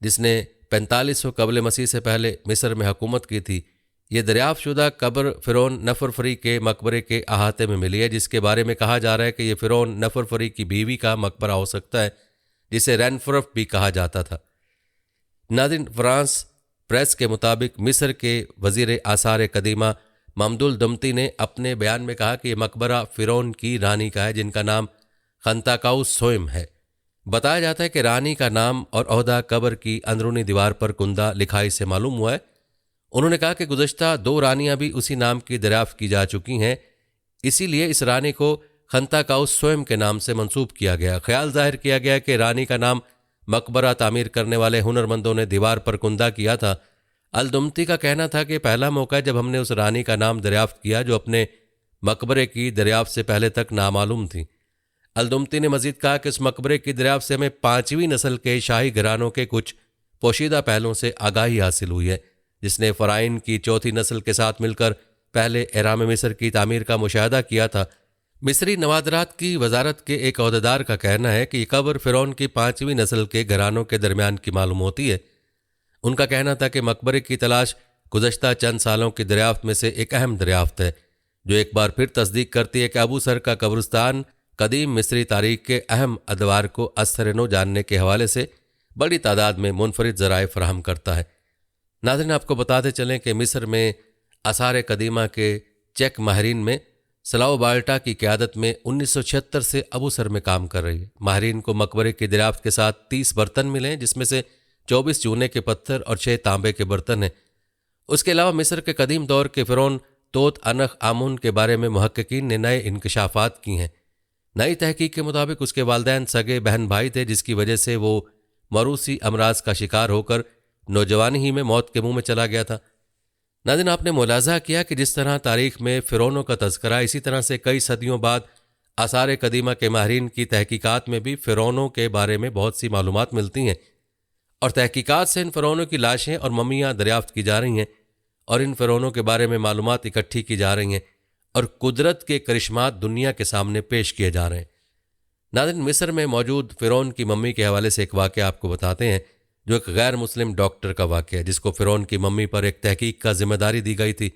जिसने 4500 कबल मसीह से पहले मिस्र में हुकूमत की थी। ये दरियाफ्त शुदा कब्र फ़िरौन नफर फरी के मकबरे के अहाते में मिली है, जिसके बारे में कहा जा रहा है कि यह फ़िरौन नफर फरी की बीवी का मकबरा हो सकता है, जिसे रेनफरफ भी कहा जाता था। नाज़रीन, फ्रांस प्रेस के मुताबिक मिस्र के वज़ीर आसार कदीमा ममदुल दुमती ने अपने बयान में कहा कि यह मकबरा फ़िरौन की रानी का है, जिनका नाम खंताकाउस सोइम है। बताया जाता है कि रानी का नाम और ओहदा कब्र की अंदरूनी दीवार पर कुंदा लिखाई से मालूम हुआ है। उन्होंने कहा कि गुज़श्ता 2 रानियां भी उसी नाम की दरियाफ्त की जा चुकी हैं, इसीलिए इस रानी को खंताकाउस सोइम के नाम से मंसूब किया गया। ख्याल जाहिर किया गया कि रानी का नाम मकबरा तामीर करने वाले हुनरमंदों ने दीवार पर कुंदा किया था। अल-दुमती का कहना था कि पहला मौका जब हमने उस रानी का नाम दरियाफ्त किया जो अपने मकबरे की दरियाफ्त से पहले तक नामालूम थी। अल-दुमती ने मजीद कहा कि इस मकबरे की दरियाफ्त से हमें 5वीं नस्ल के शाही घरानों के कुछ पोशीदा पहलुओं से आगाही हासिल हुई है, जिसने फ़राइन की 4थी नस्ल के साथ मिलकर पहले एहराम मिस्र की तामीर का मुशाहदा किया था। मिस्री नवादरात की वजारत के एक अहदेदार का कहना है कि यह कब्र फ़िरौन की 5वीं नस्ल के घरानों के दरमियान की मालूम होती है। उनका कहना था कि मकबरे की तलाश गुज़श्ता चंद सालों की दरियाफ्त में से एक अहम दरियाफ्त है, जो एक बार फिर तस्दीक करती है कि अबू सर का कब्रिस्तान कदीम मिस्री तारीख के अहम अदवार को असरनो जानने के हवाले से बड़ी तादाद में मुनफरिद ज़राए फराहम करता है। नाज़रीन, आपको बताते चलें कि मिस्र में आसार कदीमा के चेक माहिरीन में सलाओ बाल्टा की क़यादत में 1976 से अबू सर में काम कर रही है। माहिरीन को मकबरे की दरियाफ्त के साथ 30 बर्तन मिले हैं, जिसमें से 24 चूने के पत्थर और 6 तांबे के बर्तन हैं। उसके अलावा मिस्र के कदीम दौर के फ़िरौन तोत अनख आमुन के बारे में मुहक्किकीन ने नए इंकशाफात की हैं। नई तहकीक के मुताबिक उसके वालिदैन सगे बहन भाई थे, जिसकी वजह से वो मरूसी अमराज का शिकार होकर नौजवानी ही में मौत के मुंह में चला गया था। नाज़रीन, आपने मुलाज़ा किया कि जिस तरह तारीख़ में फ़िरौनों का तज़करा, इसी तरह से कई सदियों बाद आसार कदीमा के माहिरीन की तहकीकात में भी फ़िरौनों के बारे में बहुत सी मालूमात मिलती हैं और तहकीकात से इन फ़िरौनों की लाशें और मम्मियाँ दरियाफ्त की जा रही हैं और इन फ़िरौनों के बारे में मालूमात इकट्ठी की जा रही हैं और कुदरत के करिश्मात दुनिया के सामने पेश किए जा रहे हैं। नाज़रीन, मिस्र में मौजूद फ़िरौन की मम्मी के हवाले से एक वाक़या आपको बताते हैं, जो एक गैर मुस्लिम डॉक्टर का वाक़या है, जिसको फ़िरौन की मम्मी पर एक तहकीक का जिम्मेदारी दी गई थी।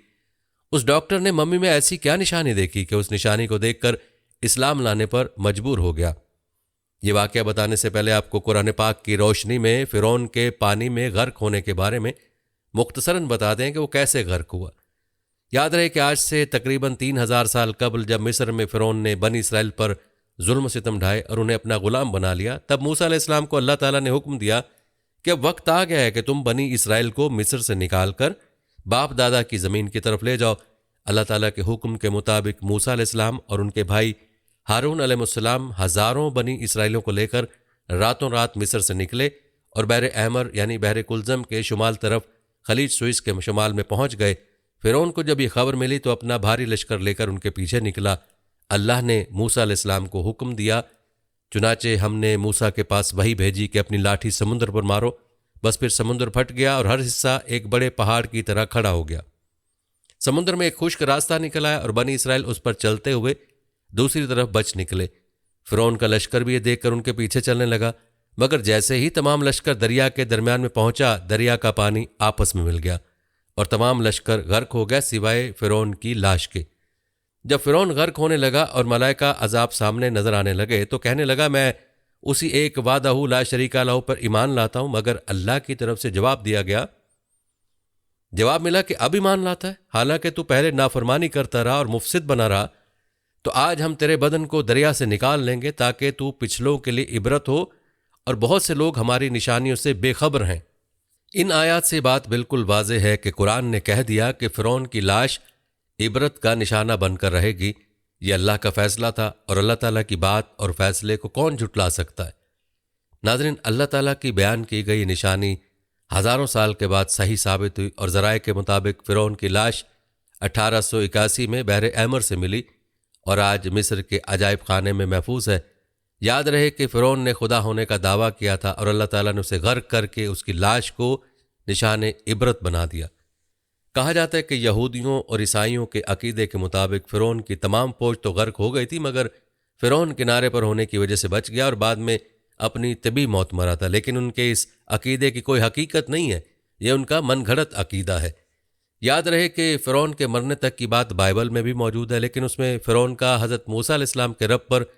उस डॉक्टर ने मम्मी में ऐसी क्या निशानी देखी कि उस निशानी को देखकर इस्लाम लाने पर मजबूर हो गया। ये वाक़या बताने से पहले आपको कुरान पाक की रोशनी में फ़िरौन के पानी में गर्क होने के बारे में मुख्तसरन बता दें कि वो कैसे गर्क हुआ। याद रहे कि आज से तकरीबन 3000 साल कबल जब मिस्र में फ़िरौन ने बनी इसराइल पर जुल्म सितम ढाए और उन्हें अपना गुलाम बना लिया, तब मूसा अलैहिस्सलाम को अल्लाह ताला ने हुक्म दिया कि अब वक्त आ गया है कि तुम बनी इसराइल को मिस्र से निकाल कर बाप दादा की ज़मीन की तरफ ले जाओ। अल्लाह ताला के हुक्म के मुताबिक मूसा अलैहिस्सलाम और उनके भाई हारून अलैहिस्सलाम हज़ारों बनी इसराइलों को लेकर रातों रात मिस्र से निकले और बहर अहमर यानी बहर कुलज़म के शुमाल तरफ खलीज सुइस के शुमाल में पहुंच गए। फ़िरौन को जब ये खबर मिली तो अपना भारी लश्कर लेकर उनके पीछे निकला। अल्लाह ने मूसा अलैहिस्सलाम को हुक्म दिया, चुनाचे हमने मूसा के पास वही भेजी कि अपनी लाठी समुद्र पर मारो। बस फिर समुद्र फट गया और हर हिस्सा एक बड़े पहाड़ की तरह खड़ा हो गया। समुद्र में एक खुश्क रास्ता निकल आया और बनी इसराइल उस पर चलते हुए दूसरी तरफ बच निकले। फ़िरौन का लश्कर भी ये देखकर उनके पीछे चलने लगा, मगर जैसे ही तमाम लश्कर दरिया के दरमियान में पहुंचा, दरिया का पानी आपस में मिल गया और तमाम लश्कर गर्क हो गए सिवाय फ़िरौन की लाश के। जब फ़िरौन गर्क होने लगा और मलाइका अजाब सामने नजर आने लगे तो कहने लगा, मैं उसी एक वादहू ला शरीका लहू पर ईमान लाता हूं। मगर अल्लाह की तरफ से जवाब दिया गया, जवाब मिला कि अब ईमान लाता है, हालांकि तू पहले नाफरमानी करता रहा और मुफसिद बना रहा। तो आज हम तेरे बदन को दरिया से निकाल लेंगे ताकि तू पिछलों के लिए इबरत हो, और बहुत से लोग हमारी निशानियों से बेखबर हैं। इन आयात से बात बिल्कुल वाज़ेह है कि कुरान ने कह दिया कि फ़िरौन की लाश इबरत का निशाना बनकर रहेगी। ये अल्लाह का फ़ैसला था और अल्लाह ताला की बात और फ़ैसले को कौन झुटला सकता है। नाज़रीन, अल्लाह ताला की बयान की गई निशानी हज़ारों साल के बाद सही साबित हुई और ज़राए के मुताबिक फ़िरौन की लाश 1881 में बहर अहमर से मिली और आज मिस्र के अजायब खाने में महफूज है। याद रहे कि फ़िरौन ने खुदा होने का दावा किया था और अल्लाह ताला ने उसे गर्क करके उसकी लाश को निशान इबरत बना दिया। कहा जाता है कि यहूदियों और ईसाइयों के अकीदे के मुताबिक फ़िरौन की तमाम फौज तो गर्क हो गई थी, मगर फ़िरौन किनारे पर होने की वजह से बच गया और बाद में अपनी तबी मौत मरा था। लेकिन उनके इस अकीदे की कोई हकीकत नहीं है, यह उनका मनगढ़ंत अकीदा है। याद रहे कि फ़िरौन के मरने तक की बात बाइबल में भी मौजूद है, लेकिन उसमें फ़िरौन का हज़रत मूसा अलैहिस्सलाम के रब पर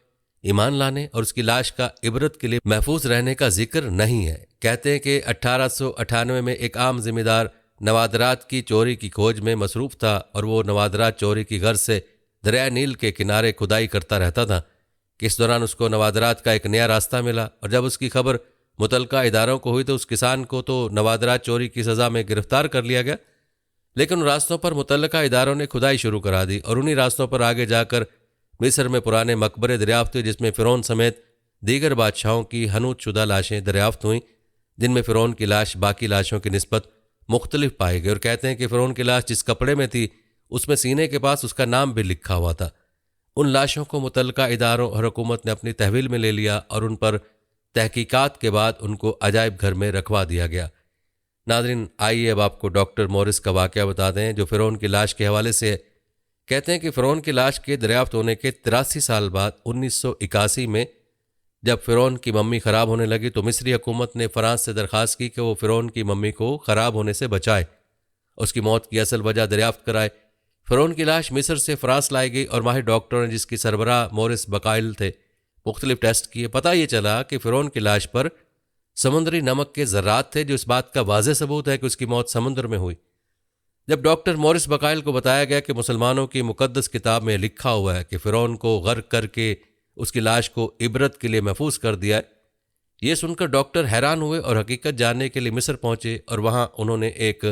ईमान लाने और उसकी लाश का इबरत के लिए महफूज रहने का जिक्र नहीं है। कहते हैं कि 1898 में एक आम जिम्मेदार नवादरात की चोरी की खोज में मसरूफ़ था और वो नवादरात चोरी की गर्ज से दरिया नील के किनारे खुदाई करता रहता था कि इस दौरान उसको नवादरात का एक नया रास्ता मिला और जब उसकी खबर मुतलका इदारों को हुई तो उस किसान को तो नवादरात चोरी की सज़ा में गिरफ्तार कर लिया गया। लेकिन उन रास्तों पर मुतल्लका इदारों ने खुदाई शुरू करा दी और उन्हीं रास्तों पर आगे जाकर मिस्र में पुराने मकबरे दरियाफ्त हुए, जिसमें फ़िरौन समेत दीगर बादशाहों की हनूत शुदा लाशें दरियाफ्त हुईं, जिनमें फ़िरौन की लाश बाकी लाशों की निस्बत मुख्तलिफ पाई गई। और कहते हैं कि फ़िरौन की लाश जिस कपड़े में थी उसमें सीने के पास उसका नाम भी लिखा हुआ था। उन लाशों को मुतल्लका इदारों और हुकूमत ने अपनी तहवील में ले लिया और उन पर तहकीकात के बाद उनको अजायब घर में रखवा दिया गया। नाज़रीन, आइए अब आपको डॉक्टर मॉरिस का वाक़या बता दें जो फ़िरौन की लाश के हवाले से कहते हैं कि फ़िरौन की लाश के दरियाफ्त होने के 83 साल बाद 1981 में जब फ़िरौन की मम्मी ख़राब होने लगी तो मिस्री हुकूमत ने फ़रांस से दरख्वास्त की कि वो फ़िरौन की मम्मी को ख़राब होने से बचाए, उसकी मौत की असल वजह दरियाफ्त कराए। फ़िरौन की लाश मिस्र से फ़रांस लाई गई और माहिर डॉक्टरों ने, जिसकी सरबराह मॉरिस बकाइल थे, मुख्तलिफ टेस्ट किए। पता ये चला कि फ़िरौन की लाश पर समुद्री नमक के ज़र्रात थे, जो इस बात का वाज़ेह सबूत है कि उसकी मौत समुद्र में हुई। जब डॉक्टर मॉरिस बकाइल को बताया गया कि मुसलमानों की मुकद्दस किताब में लिखा हुआ है कि फ़िरौन को गर्क करके उसकी लाश को इबरत के लिए महफूज कर दिया है, ये सुनकर डॉक्टर हैरान हुए और हकीकत जानने के लिए मिस्र पहुंचे और वहां उन्होंने एक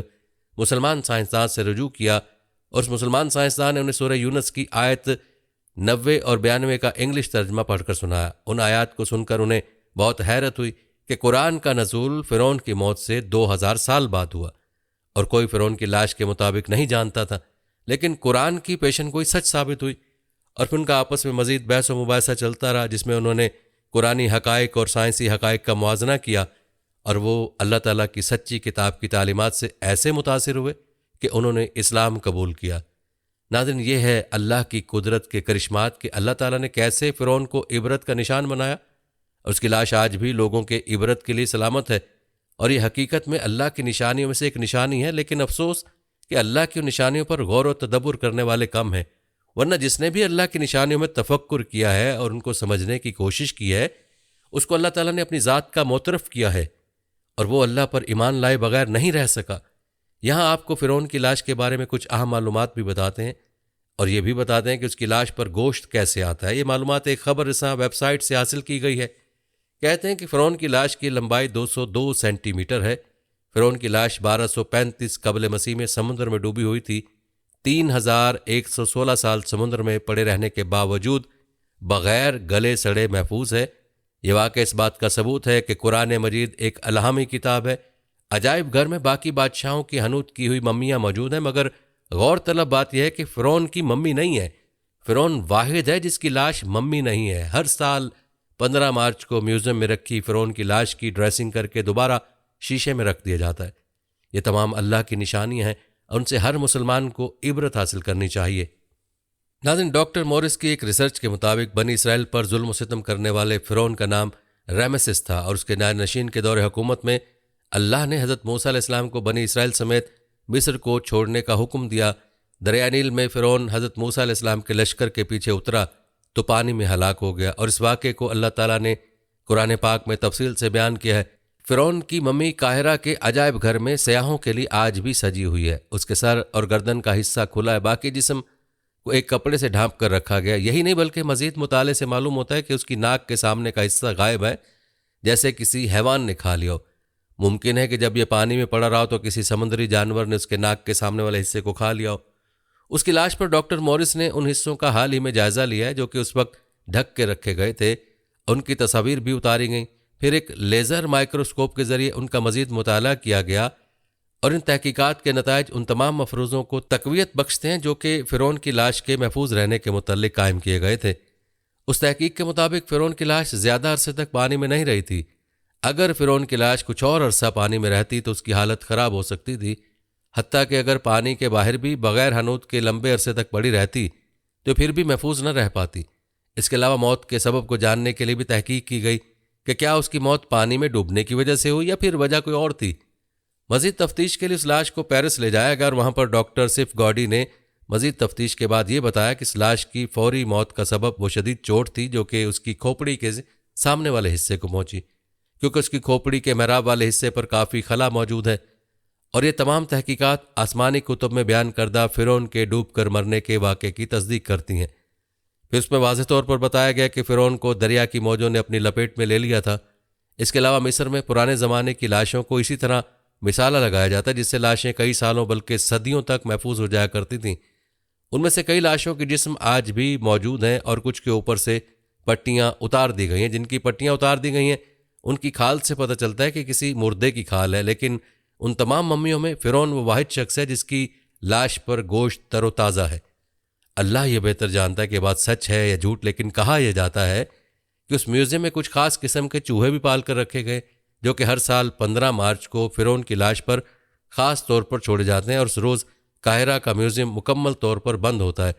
मुसलमान साइंसदान से रुजू किया और उस मुसलमान साइंसदान ने उन्हें सूरह यूनुस की आयत 90 और 92 का इंग्लिश तर्जमा पढ़कर सुनाया। उन आयत को सुनकर उन्हें बहुत हैरत हुई कि कुरान का नज़ूल फ़िरौन की मौत से 2000 साल बाद हुआ और कोई फ़िरौन की लाश के मुताबिक नहीं जानता था, लेकिन कुरान की पेशन गोई सच साबित हुई। और फिर उनका आपस में मज़ीद बहस व मुबाहिसा चलता रहा, जिसमें उन्होंने कुरानी हक़ाइक़ और साइंसी हक़ाइक़ का मुआज़ना किया और वो अल्लाह ताला की सच्ची किताब की तालीमात से ऐसे मुतासिर हुए कि उन्होंने इस्लाम कबूल किया। नाज़रीन, ये है अल्लाह की कुदरत के करिश्मात कि अल्लाह ताला ने कैसे फ़िरौन को इबरत का निशान बनाया और उसकी लाश आज भी लोगों के इबरत के लिए सलामत है। और ये हकीकत में अल्लाह की निशानियों में से एक निशानी है, लेकिन अफसोस कि अल्लाह की निशानियों पर गौर व तदब्बुर करने वाले कम हैं। वरना जिसने भी अल्लाह की निशानियों में तफक्कुर किया है और उनको समझने की कोशिश की है, उसको अल्लाह ताला ने अपनी ज़ात का मोतरफ किया है और वो अल्लाह पर ईमान लाए बगैर नहीं रह सका। यहाँ आपको फ़िरौन की लाश के बारे में कुछ अहम मालूमात भी बताते हैं और ये भी बताते हैं कि उसकी लाश पर गोश्त कैसे आता है। ये मालूमात एक ख़बर रसा वेबसाइट से हासिल की गई है। कहते हैं कि फ़िरौन की लाश की लंबाई 202 सेंटीमीटर है। फ़िरौन की लाश 1235 कबल मसीह में समुद्र में डूबी हुई थी। 3116 साल समुद्र में पड़े रहने के बावजूद बग़ैर गले सड़े महफूज है। ये वाक़ई इस बात का सबूत है कि कुरान मजीद एक अलहामी किताब है। अजायब घर में बाकी बादशाहों की हनूत की हुई मम्मियाँ मौजूद हैं, मगर गौर तलब बात यह है कि फ़िरौन की मम्मी नहीं है। फ़िरौन वाहिद है जिसकी लाश मम्मी नहीं है। हर साल 15 मार्च को म्यूज़ियम में रखी फ़िरौन की लाश की ड्रेसिंग करके दोबारा शीशे में रख दिया जाता है। ये तमाम अल्लाह की निशानियाँ हैं और उनसे हर मुसलमान को इबरत हासिल करनी चाहिए। नाज़रीन, डॉक्टर मॉरिस की एक रिसर्च के मुताबिक बनी इसराइल पर जुल्म व सितम करने वाले फ़िरौन का नाम रमेसेस था और उसके नायब नशीन के दौरे हुकूमत में अल्लाह ने हज़रत मूसा अलैहिस्सलाम को बनी इसराइल समेत मिस्र को छोड़ने का हुक्म दिया। दरिया नील में फ़िरौन हज़रत मूसा अलैहिस्सलाम के लश्कर के पीछे उतरा तो पानी में हलाक हो गया और इस वाक़े को अल्लाह ताला ने कुरान पाक में तफसील से बयान किया है। फ़िरौन की मम्मी काहिरा के अजायब घर में सयाहों के लिए आज भी सजी हुई है। उसके सर और गर्दन का हिस्सा खुला है, बाकी जिस्म को एक कपड़े से ढांप कर रखा गया। यही नहीं बल्कि मज़ीद मुताले से मालूम होता है कि उसकी नाक के सामने का हिस्सा गायब है, जैसे किसी हैवान ने खा लिया हो। मुमकिन है कि जब यह पानी में पड़ा रहा हो तो किसी समुद्री जानवर ने उसके नाक के सामने वाले हिस्से को खा लिया हो। उसकी लाश पर डॉक्टर मॉरिस ने उन हिस्सों का हाल ही में जायज़ा लिया है जो कि उस वक्त ढक के रखे गए थे। उनकी तस्वीर भी उतारी गई। फिर एक लेज़र माइक्रोस्कोप के ज़रिए उनका मज़ीद मुताला किया गया और इन तहकीकात के नताइज उन तमाम मफरूज़ों को तक़वियत बख्शते हैं जो कि फ़िरौन की लाश के महफूज रहने के मुतल्लिक कायम किए गए थे। उस तहकीक के मुताबिक फ़िरौन की लाश ज़्यादा अरसे तक पानी में नहीं रही थी। अगर फ़िरौन की लाश कुछ और अरसा पानी में रहती तो उसकी हालत ख़राब हो सकती थी। हत्ता कि अगर पानी के बाहर भी बग़ैर हनूत के लंबे अरसे तक पड़ी रहती तो फिर भी महफूज न रह पाती। इसके अलावा मौत के सबब को जानने के लिए भी तहकीक की गई कि क्या उसकी मौत पानी में डूबने की वजह से हुई या फिर वजह कोई और थी। मज़ीद तफ्तीश के लिए उस लाश को पेरिस ले जाया गया और वहाँ पर डॉक्टर सिफ गॉडी ने मज़ीद तफ्तीश के बाद ये बताया कि इस लाश की फौरी मौत का सबब वो शदीद चोट थी जो कि उसकी खोपड़ी के सामने वाले हिस्से को पहुँची, क्योंकि उसकी खोपड़ी के महराब वाले हिस्से पर काफ़ी खला मौजूद है। और ये तमाम तहकीकात आसमानी कुतुब में बयान करदा फ़िरौन के डूब कर मरने के वाक़े की तस्दीक करती हैं। फिर उसमें वाज़ेह तौर पर बताया गया कि फ़िरौन को दरिया की मौजों ने अपनी लपेट में ले लिया था। इसके अलावा मिस्र में पुराने ज़माने की लाशों को इसी तरह मिसाला लगाया जाता है जिससे लाशें कई सालों बल्कि सदियों तक महफूज हो जाया करती थीं। उनमें से कई लाशों के जिस्म आज भी मौजूद हैं और कुछ के ऊपर से पट्टियाँ उतार दी गई हैं। जिनकी पट्टियाँ उतार दी गई हैं उनकी खाल से पता चलता है कि किसी मुर्दे की खाल है, लेकिन उन तमाम मम्मियों में फ़िरौन वो वाहिद शख्स है जिसकी लाश पर गोश्त तरोताज़ा है। अल्लाह ये बेहतर जानता है कि बात सच है या झूठ, लेकिन कहा यह जाता है कि उस म्यूज़ियम में कुछ खास किस्म के चूहे भी पाल कर रखे गए जो कि हर साल 15 मार्च को फ़िरौन की लाश पर ख़ास तौर पर छोड़े जाते हैं और उस रोज़ काहिरा का म्यूज़ियम मुकम्मल तौर पर बंद होता है।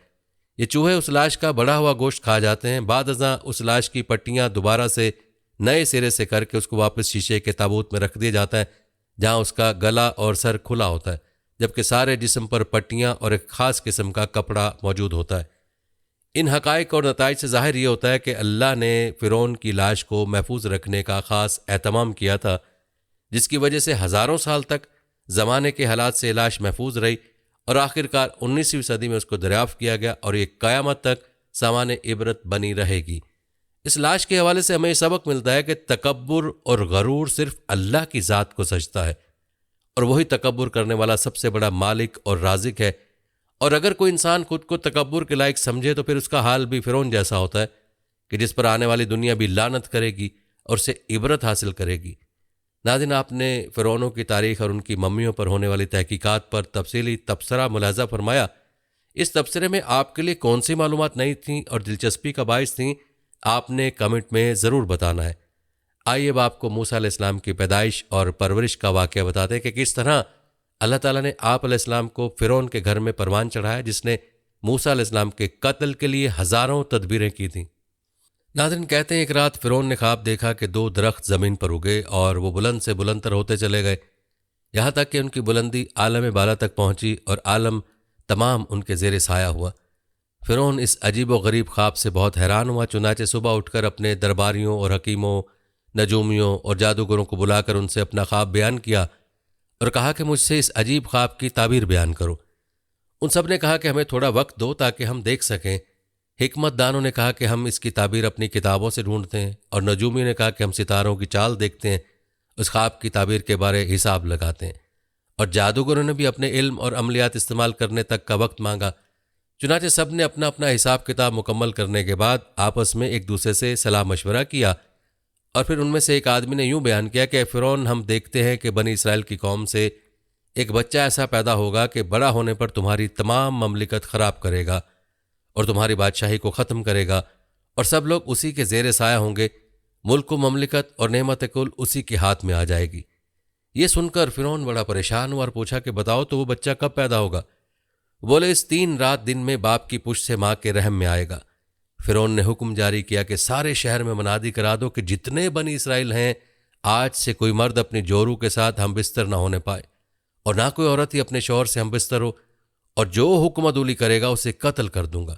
ये चूहे उस लाश का बड़ा हुआ गोश्त खा जाते हैं। बाद अज़ां उस लाश की पट्टियाँ दोबारा से नए सिरे से करके उसको वापस शीशे के ताबूत में रख दिया जाता है जहाँ उसका गला और सर खुला होता है, जबकि सारे जिस्म पर पट्टियाँ और एक ख़ास किस्म का कपड़ा मौजूद होता है। इन हक़ाइक़ और नताइज से ज़ाहिर ये होता है कि अल्लाह ने फ़िरौन की लाश को महफूज रखने का ख़ास एहतमाम किया था, जिसकी वजह से हज़ारों साल तक ज़माने के हालात से लाश महफूज रही और आखिरकार 19वीं सदी में उसको दरियाफ़्त किया गया और ये क़यामत तक सामाने इबरत बनी रहेगी। इस लाश के हवाले से हमें ये सबक मिलता है कि तकब्बुर और गरूर सिर्फ अल्लाह की ज़ात को सजता है और वही तकब्बुर करने वाला सबसे बड़ा मालिक और राज़िक है। और अगर कोई इंसान खुद को तकब्बुर के लायक समझे तो फिर उसका हाल भी फ़िरौन जैसा होता है कि जिस पर आने वाली दुनिया भी लानत करेगी और उससे इबरत हासिल करेगी। नाज़रीन, आपने फ़िरौनों की तारीख़ और उनकी मम्मियों पर होने वाली तहकीकात पर तफसीली तबसरा मुलाज़ा फरमाया। इस तबसरे में आपके लिए कौन सी मालूमात नई थीं और दिलचस्पी का बाइस थीं, आपने कमेंट में ज़रूर बताना है। आइए अब आपको मूसा अलैहिस्सलाम की पैदाइश और परवरिश का वाक़या बताते हैं कि किस तरह अल्लाह ताला ने आप अलैहिस्सलाम को फ़िरौन के घर में परवान चढ़ाया जिसने मूसा अलैहिस्सलाम के कत्ल के लिए हजारों तदबीरें की थीं। नाज़रीन, कहते हैं एक रात फ़िरौन ने ख्वाब देखा कि 2 दरख्त ज़मीन पर उगे और वो बुलंद से बुलंदतर होते चले गए, यहाँ तक कि उनकी बुलंदी आलम बाला तक पहुंची और आलम तमाम उनके ज़ेरे साया हुआ। फ़िरौन इस अजीब व गरीब ख्वाब से बहुत हैरान हुआ। चुनाचे सुबह उठकर अपने दरबारियों और हकीमों, नजूमियों और जादूगरों को बुलाकर उनसे अपना ख्वाब बयान किया और कहा कि मुझसे इस अजीब ख्वाब की ताबीर बयान करो। उन सब ने कहा कि हमें थोड़ा वक्त दो ताकि हम देख सकें। हिकमत दानों ने कहा कि हम इसकी ताबीर अपनी किताबों से ढूंढते हैं, और नजूमी ने कहा कि हम सितारों की चाल देखते हैं, उस ख्वाब की ताबीर के बारे हिसाब लगाते हैं, और जादूगरों ने भी अपने इल्म और अमलियात इस्तेमाल करने तक का वक्त मांगा। चुनाचे सब ने अपना अपना हिसाब किताब मुकम्मल करने के बाद आपस में एक दूसरे से सलाह मशवरा किया, और फिर उनमें से एक आदमी ने यूं बयान किया कि फ़िरौन, हम देखते हैं कि बनी इसराइल की कौम से एक बच्चा ऐसा पैदा होगा कि बड़ा होने पर तुम्हारी तमाम ममलिकत ख़राब करेगा और तुम्हारी बादशाही को ख़त्म करेगा, और सब लोग उसी के ज़ेर साया होंगे। मुल्क व ममलिकत और नेमत कुल उसी के हाथ में आ जाएगी। ये सुनकर फ़िरौन बड़ा परेशान हुआ और पूछा कि बताओ तो वो बच्चा कब पैदा होगा? बोले, इस 3 रात दिन में बाप की पुश्त से माँ के रहम में आएगा। फ़िरौन ने हुक्म जारी किया कि सारे शहर में मनादी करा दो कि जितने बनी इसराइल हैं, आज से कोई मर्द अपनी जोरू के साथ हम बिस्तर न होने पाए, और ना कोई औरत ही अपने शौहर से हम बिस्तर हो, और जो हुक्म अदूली करेगा उसे कत्ल कर दूंगा।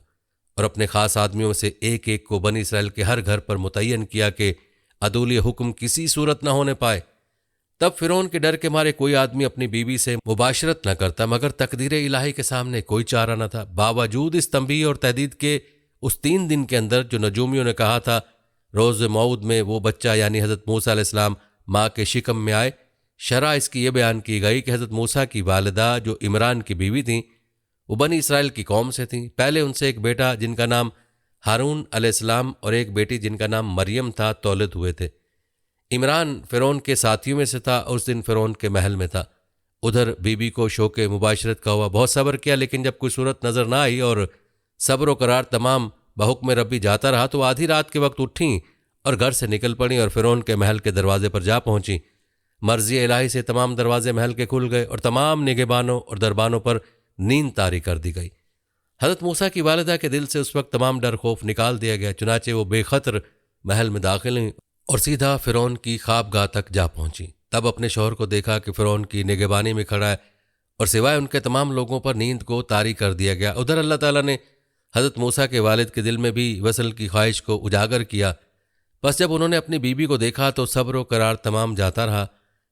और अपने खास आदमियों से एक एक को बनी इसराइल के हर घर पर मुतय्यन किया कि अदूली हुक्म किसी सूरत न होने पाए। तब फ़िरौन के डर के मारे कोई आदमी अपनी बीवी से मुबाशरत न करता, मगर तकदीर इलाही के सामने कोई चारा न था। बावजूद इस तंबीह और तहदीद के उस 3 दिन के अंदर जो नजूमियों ने कहा था रोज़ मऊद में वो बच्चा यानी हज़रत मूसा अलैहिस्सलाम माँ के शिकम में आए, शरह इसकी ये बयान की गई कि हज़रत मूसा की वालिदा जो इमरान की बीवी थीं, वो बनी इसराइल की कौम से थीं। पहले उनसे एक बेटा जिनका नाम हारून अलैहिस्सलाम और एक बेटी जिनका नाम मरियम था तौलिद हुए थे। इमरान फ़िरौन के साथियों में से था, उस दिन फ़िरौन के महल में था। उधर बीबी को शौक़े मुबाशरत का हुआ, बहुत सब्र किया, लेकिन जब कोई सूरत नज़र ना आई और सब्र व करार तमाम बहुक्म रब्बी जाता रहा, तो आधी रात के वक्त उठीं और घर से निकल पड़ी और फ़िरौन के महल के दरवाजे पर जा पहुंची। मर्ज़ी इलाही से तमाम दरवाजे महल के खुल गए और तमाम निगहबानों और दरबानों पर नींद तारी कर दी गई। हज़रत मूसा की वालिदा के दिल से उस वक्त तमाम डर खौफ निकाल दिया गया। चुनाचे वो बेखतर महल में दाखिल हुई और सीधा फ़िरौन की ख्वाबगाह तक जा पहुंची। तब अपने शौहर को देखा कि फ़िरौन की निगहबानी में खड़ा है और सिवाय उनके तमाम लोगों पर नींद को तारी कर दिया गया। उधर अल्लाह ताला ने हज़रत मूसा के वालिद के दिल में भी वसल की ख्वाहिश को उजागर किया। बस जब उन्होंने अपनी बीवी को देखा तो सब्र व करार तमाम जाता रहा।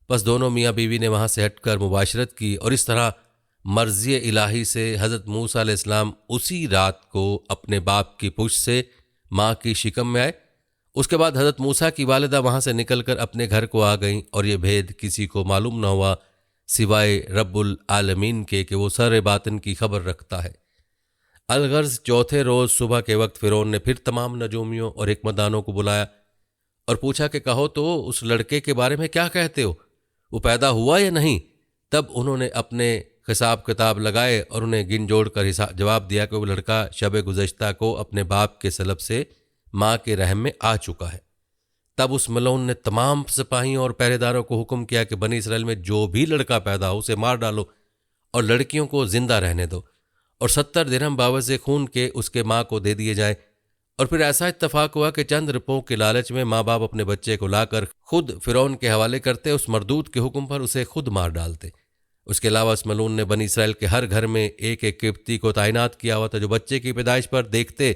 बस दोनों मियाँ बीवी ने वहाँ से हटकर मुबाशरत की और इस तरह मर्ज़ी इलाही से हज़रत मूसा अलैहिस्सलाम उसी रात को अपने बाप की पुश्त से माँ की शिकम में आए। उसके बाद हज़रत मूसा की वालिदा वहाँ से निकलकर अपने घर को आ गईं और ये भेद किसी को मालूम न हुआ सिवाय रब्बुल आलमीन के कि वो सर बातिन की खबर रखता है। अलगर्ज चौथे रोज़ सुबह के वक्त फ़िरौन ने फिर तमाम नजूमियों और हिकमतदानों को बुलाया और पूछा कि कहो तो उस लड़के के बारे में क्या कहते हो, वो पैदा हुआ या नहीं? तब उन्होंने अपने हिसाब किताब लगाए और उन्हें गिन जोड़ कर जवाब दिया कि वो लड़का शब गुज़श्ता को अपने बाप के सलब से माँ के रहम में आ चुका है। तब उस मलऊन ने तमाम सिपाहियों और पहरेदारों को हुक्म किया कि बनी इसराइल में जो भी लड़का पैदा हो उसे मार डालो और लड़कियों को जिंदा रहने दो, और 70 दिरहम बावज़े खून के उसके माँ को दे दिए जाए। और फिर ऐसा इत्तफाक हुआ कि चंद रुपयों के लालच में माँ बाप अपने बच्चे को लाकर खुद फ़िरौन के हवाले करते, उस मरदूद के हुक्म पर उसे खुद मार डालते। उसके अलावा उस मलून ने बनी इसराइल के हर घर में एक एक किब्ती को तैनात किया हुआ था जो बच्चे की पैदाइश पर देखते,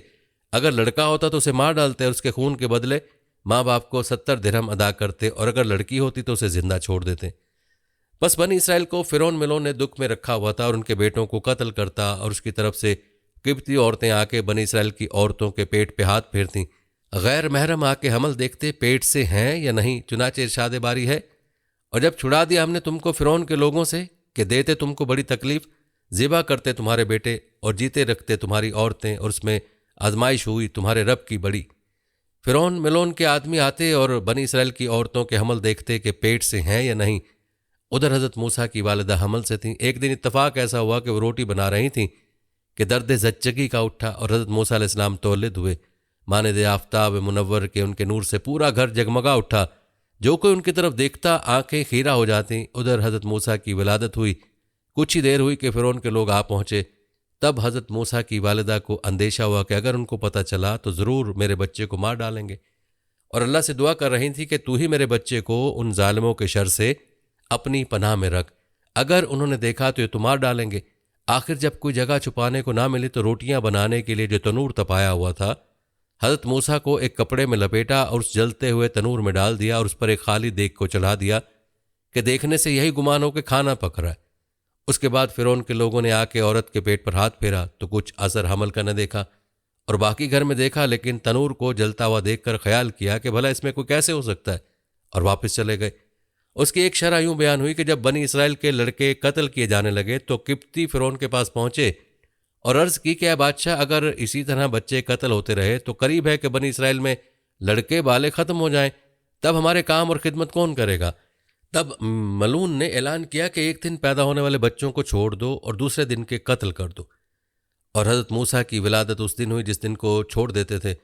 अगर लड़का होता तो उसे मार डालते और उसके खून के बदले माँ बाप को 70 दिरहम अदा करते, और अगर लड़की होती तो उसे जिंदा छोड़ देते। बस बनी इसराइल को फ़िरौन मिलोन ने दुख में रखा हुआ था और उनके बेटों को कत्ल करता, और उसकी तरफ से किब्ती औरतें आके बनी इसराइल की औरतों के पेट पे हाथ फेरती। गैर महरम आके हमल देखते पेट से हैं या नहीं। चुनाचे इरशाद बारी है, और जब छुड़ा दिया हमने तुमको फ़िरौन के लोगों से कि देते तुमको बड़ी तकलीफ, ज़िबा करते तुम्हारे बेटे और जीते रखते तुम्हारी औरतें, और उसमें आजमाइश हुई तुम्हारे रब की बड़ी। फ़िरौन मिलोन के आदमी आते और बनी इसराइल की औरतों के हमल देखते कि पेट से हैं या नहीं। उधर हज़रत मूसा की वालिदा हमल से थीं। एक दिन इत्तफाक ऐसा हुआ कि वो रोटी बना रही थीं कि दर्द ज़च्चगी का उठा और हज़रत मूसा अलैहिस्सलाम तौलिद हुए। मानद आफ्ताब मुनव्वर के उनके नूर से पूरा घर जगमगा उठा, जो कोई उनकी तरफ देखता आंखें खीरा हो जाती। उधर हज़रत मूसा की विलादत हुई। कुछ ही देर हुई कि फ़िरौन के लोग आ पहुँचे। तब हज़रत मूसा की वालिदा को अंदेशा हुआ कि अगर उनको पता चला तो ज़रूर मेरे बच्चे को मार डालेंगे, और अल्लाह से दुआ कर रही थी कि तू ही मेरे बच्चे को उन जालिमों के शर से अपनी पनाह में रख, अगर उन्होंने देखा तो ये तो मार डालेंगे। आखिर जब कोई जगह छुपाने को ना मिली तो रोटियां बनाने के लिए जो तनूर तपाया हुआ था, हज़रत मूसा को एक कपड़े में लपेटा और उस जलते हुए तनूर में डाल दिया और उस पर एक खाली देग को चढ़ा दिया कि देखने से यही गुमान हो कि खाना पक रहा है। उसके बाद फ़िरौन के लोगों ने आके औरत के पेट पर हाथ फेरा तो कुछ असर हमल का न देखा, और बाकी घर में देखा लेकिन तनूर को जलता हुआ देखकर ख्याल किया कि भला इसमें कोई कैसे हो सकता है, और वापस चले गए। उसकी एक शरह यूं बयान हुई कि जब बनी इसराइल के लड़के कत्ल किए जाने लगे तो किप्ती फ़िरौन के पास पहुंचे और अर्ज़ की कि ऐ बादशाह, अगर इसी तरह बच्चे कत्ल होते रहे तो करीब है कि बनी इसराइल में लड़के बाले ख़त्म हो जाएं, तब हमारे काम और खिदमत कौन करेगा। तब मलून ने ऐलान किया कि एक दिन पैदा होने वाले बच्चों को छोड़ दो और दूसरे दिन के कत्ल कर दो, और हज़रत मूसा की विलादत उस दिन हुई जिस दिन को छोड़ देते थे,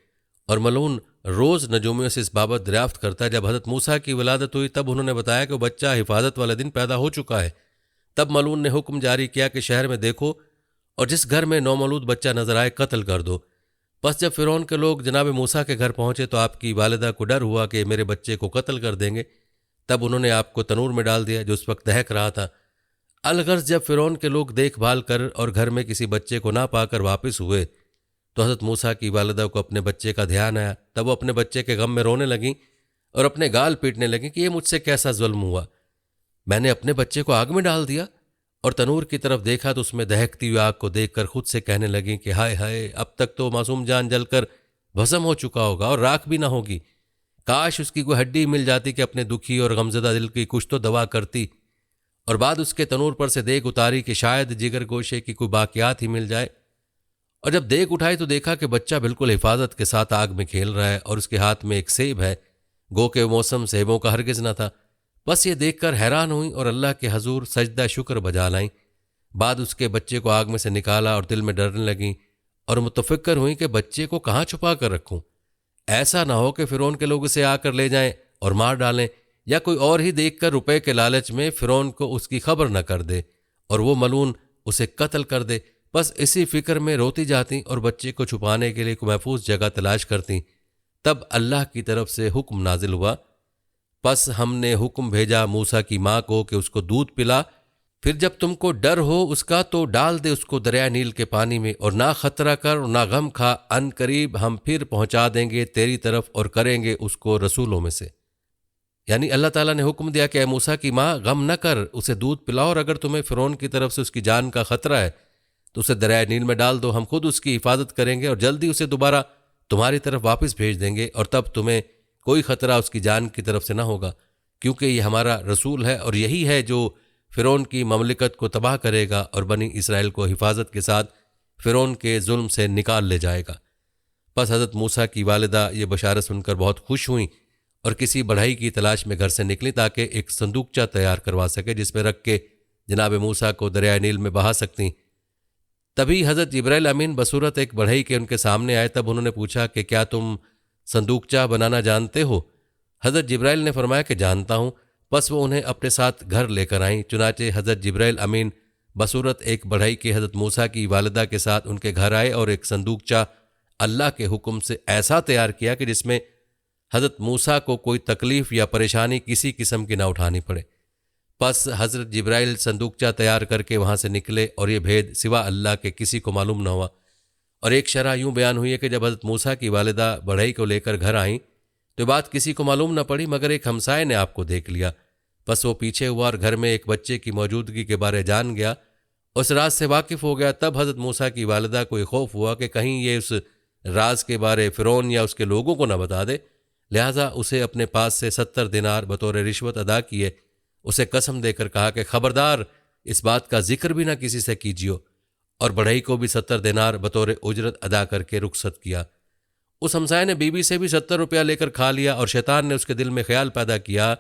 और मलून रोज़ नजूमियों से इस बाबत दरियाफ्त करता। जब हज़रत मूसा की विलादत हुई तब उन्होंने बताया कि वो बच्चा हिफाजत वाले दिन पैदा हो चुका है। तब मलून ने हुक्म जारी किया कि शहर में देखो और जिस घर में नौमौलूद बच्चा नजर आए कत्ल कर दो। बस जब फ़िरौन के लोग जनाब मूसा के घर पहुंचे तो आपकी वालिदा को डर हुआ कि मेरे बच्चे को कत्ल कर देंगे, तब उन्होंने आपको तनूर में डाल दिया जो उस वक्त दहक रहा था। अलगर्ज जब फ़िरौन के लोग देखभाल कर और घर में किसी बच्चे को ना पाकर वापस हुए तो हज़रत मूसा की वालिदा को अपने बच्चे का ध्यान आया। तब वो अपने बच्चे के गम में रोने लगीं और अपने गाल पीटने लगीं कि ये मुझसे कैसा जुल्म हुआ, मैंने अपने बच्चे को आग में डाल दिया। और तनूर की तरफ देखा तो उसमें दहकती हुई आग को देखकर खुद से कहने लगीं कि हाय हाय, अब तक तो मासूम जान जलकर भस्म हो चुका होगा और राख भी ना होगी। काश उसकी कोई हड्डी मिल जाती कि अपने दुखी और गमजदा दिल की कुछ तो दवा करती, और बाद उसके तनूर पर से देग उतारी कि शायद जिगर गोशे की कोई बाकियात ही मिल जाए। और जब देग उठाई तो देखा कि बच्चा बिल्कुल हिफाजत के साथ आग में खेल रहा है और उसके हाथ में एक सेब है। गो के मौसम सेबों का हरगिज न था। बस ये देखकर हैरान हुई और अल्लाह के हजूर सजदा शुक्र बजा लाई। बाद उसके बच्चे को आग में से निकाला और दिल में डरने लगी और मुतफिक्र हुई कि बच्चे को कहाँ छुपा कर रखूं। ऐसा ना हो कि फ़िरौन के लोग उसे आकर ले जाएं और मार डालें, या कोई और ही देखकर रुपए के लालच में फ़िरौन को उसकी खबर न कर दे और वो मलून उसे कत्ल कर दे। बस इसी फिक्र में रोती जाती और बच्चे को छुपाने के लिए कोई महफूज जगह तलाश करती। तब अल्लाह की तरफ से हुक्म नाजिल हुआ, बस हमने हुक्म भेजा मूसा की माँ को कि उसको दूध पिला, फिर जब तुमको डर हो उसका तो डाल दे उसको दरिया नील के पानी में, और ना खतरा कर और ना गम खा, अन करीब हम फिर पहुंचा देंगे तेरी तरफ और करेंगे उसको रसूलों में से। यानी अल्लाह ताला ने हुक्म दिया कि ऐ मूसा की माँ, गम न कर, उसे दूध पिलाओ, और अगर तुम्हें फ़िरौन की तरफ से उसकी जान का खतरा है तो उसे दरिया नील में डाल दो, हम खुद उसकी हिफाजत करेंगे और जल्दी उसे दोबारा तुम्हारी तरफ वापस भेज देंगे, और तब तुम्हें कोई खतरा उसकी जान की तरफ से ना होगा, क्योंकि ये हमारा रसूल है और यही है जो फ़िरौन की ममलिकत को तबाह करेगा और बनी इसराइल को हिफाजत के साथ फ़िरौन के जुल्म से निकाल ले जाएगा। बस हज़रत मूसा की वालिदा ये बशारत सुनकर बहुत खुश हुई और किसी बढ़ई की तलाश में घर से निकली ताकि एक संदूकचा तैयार करवा सके जिसमें रख के जनाब मूसा को दरिया नील में बहा सकती। तभी हज़रत जिब्राइल अमीन बसूरत एक बढ़ई के उनके सामने आए। तब उन्होंने पूछा कि क्या तुम संदूकचा बनाना जानते हो? हज़रत जिब्राइल ने फरमाया कि जानता हूँ। बस वो उन्हें अपने साथ घर लेकर आईं। चुनाचे हज़रत जिब्राइल अमीन बसूरत एक बढ़ई के हज़रत मूसा की वालिदा के साथ उनके घर आए और एक संदूकचा अल्लाह के हुक्म से ऐसा तैयार किया कि जिसमें हज़रत मूसा को कोई तकलीफ़ या परेशानी किसी किस्म की ना उठानी पड़े। बस हज़रत जिब्राइल संदूकचा तैयार करके वहाँ से निकले और ये भेद सिवा अल्लाह के किसी को मालूम न हुआ। और एक शरह यूँ बयान हुई है कि जब हज़रत मूसा की वालिदा बढ़ई को लेकर घर आईं तो बात किसी को मालूम न पड़ी, मगर एक हमसाए ने आपको देख लिया। बस वो पीछे हुआ और घर में एक बच्चे की मौजूदगी के बारे जान गया, उस राज से वाकिफ़ हो गया। तब हज़रत मूसा की वालिदा को खौफ हुआ कि कहीं ये उस राज के बारे फ़िरौन या उसके लोगों को न बता दे, लिहाजा उसे अपने पास से 70 दिनार बतौर रिश्वत अदा किए। उसे कसम देकर कहा कि खबरदार इस बात का जिक्र भी ना किसी से कीजियो, और बढ़ई को भी 70 दिनार बतौर उजरत अदा करके रुखसत किया। उस हमसाए ने बीबी से भी 70 रुपया लेकर खा लिया और शैतान ने उसके दिल में ख्याल पैदा किया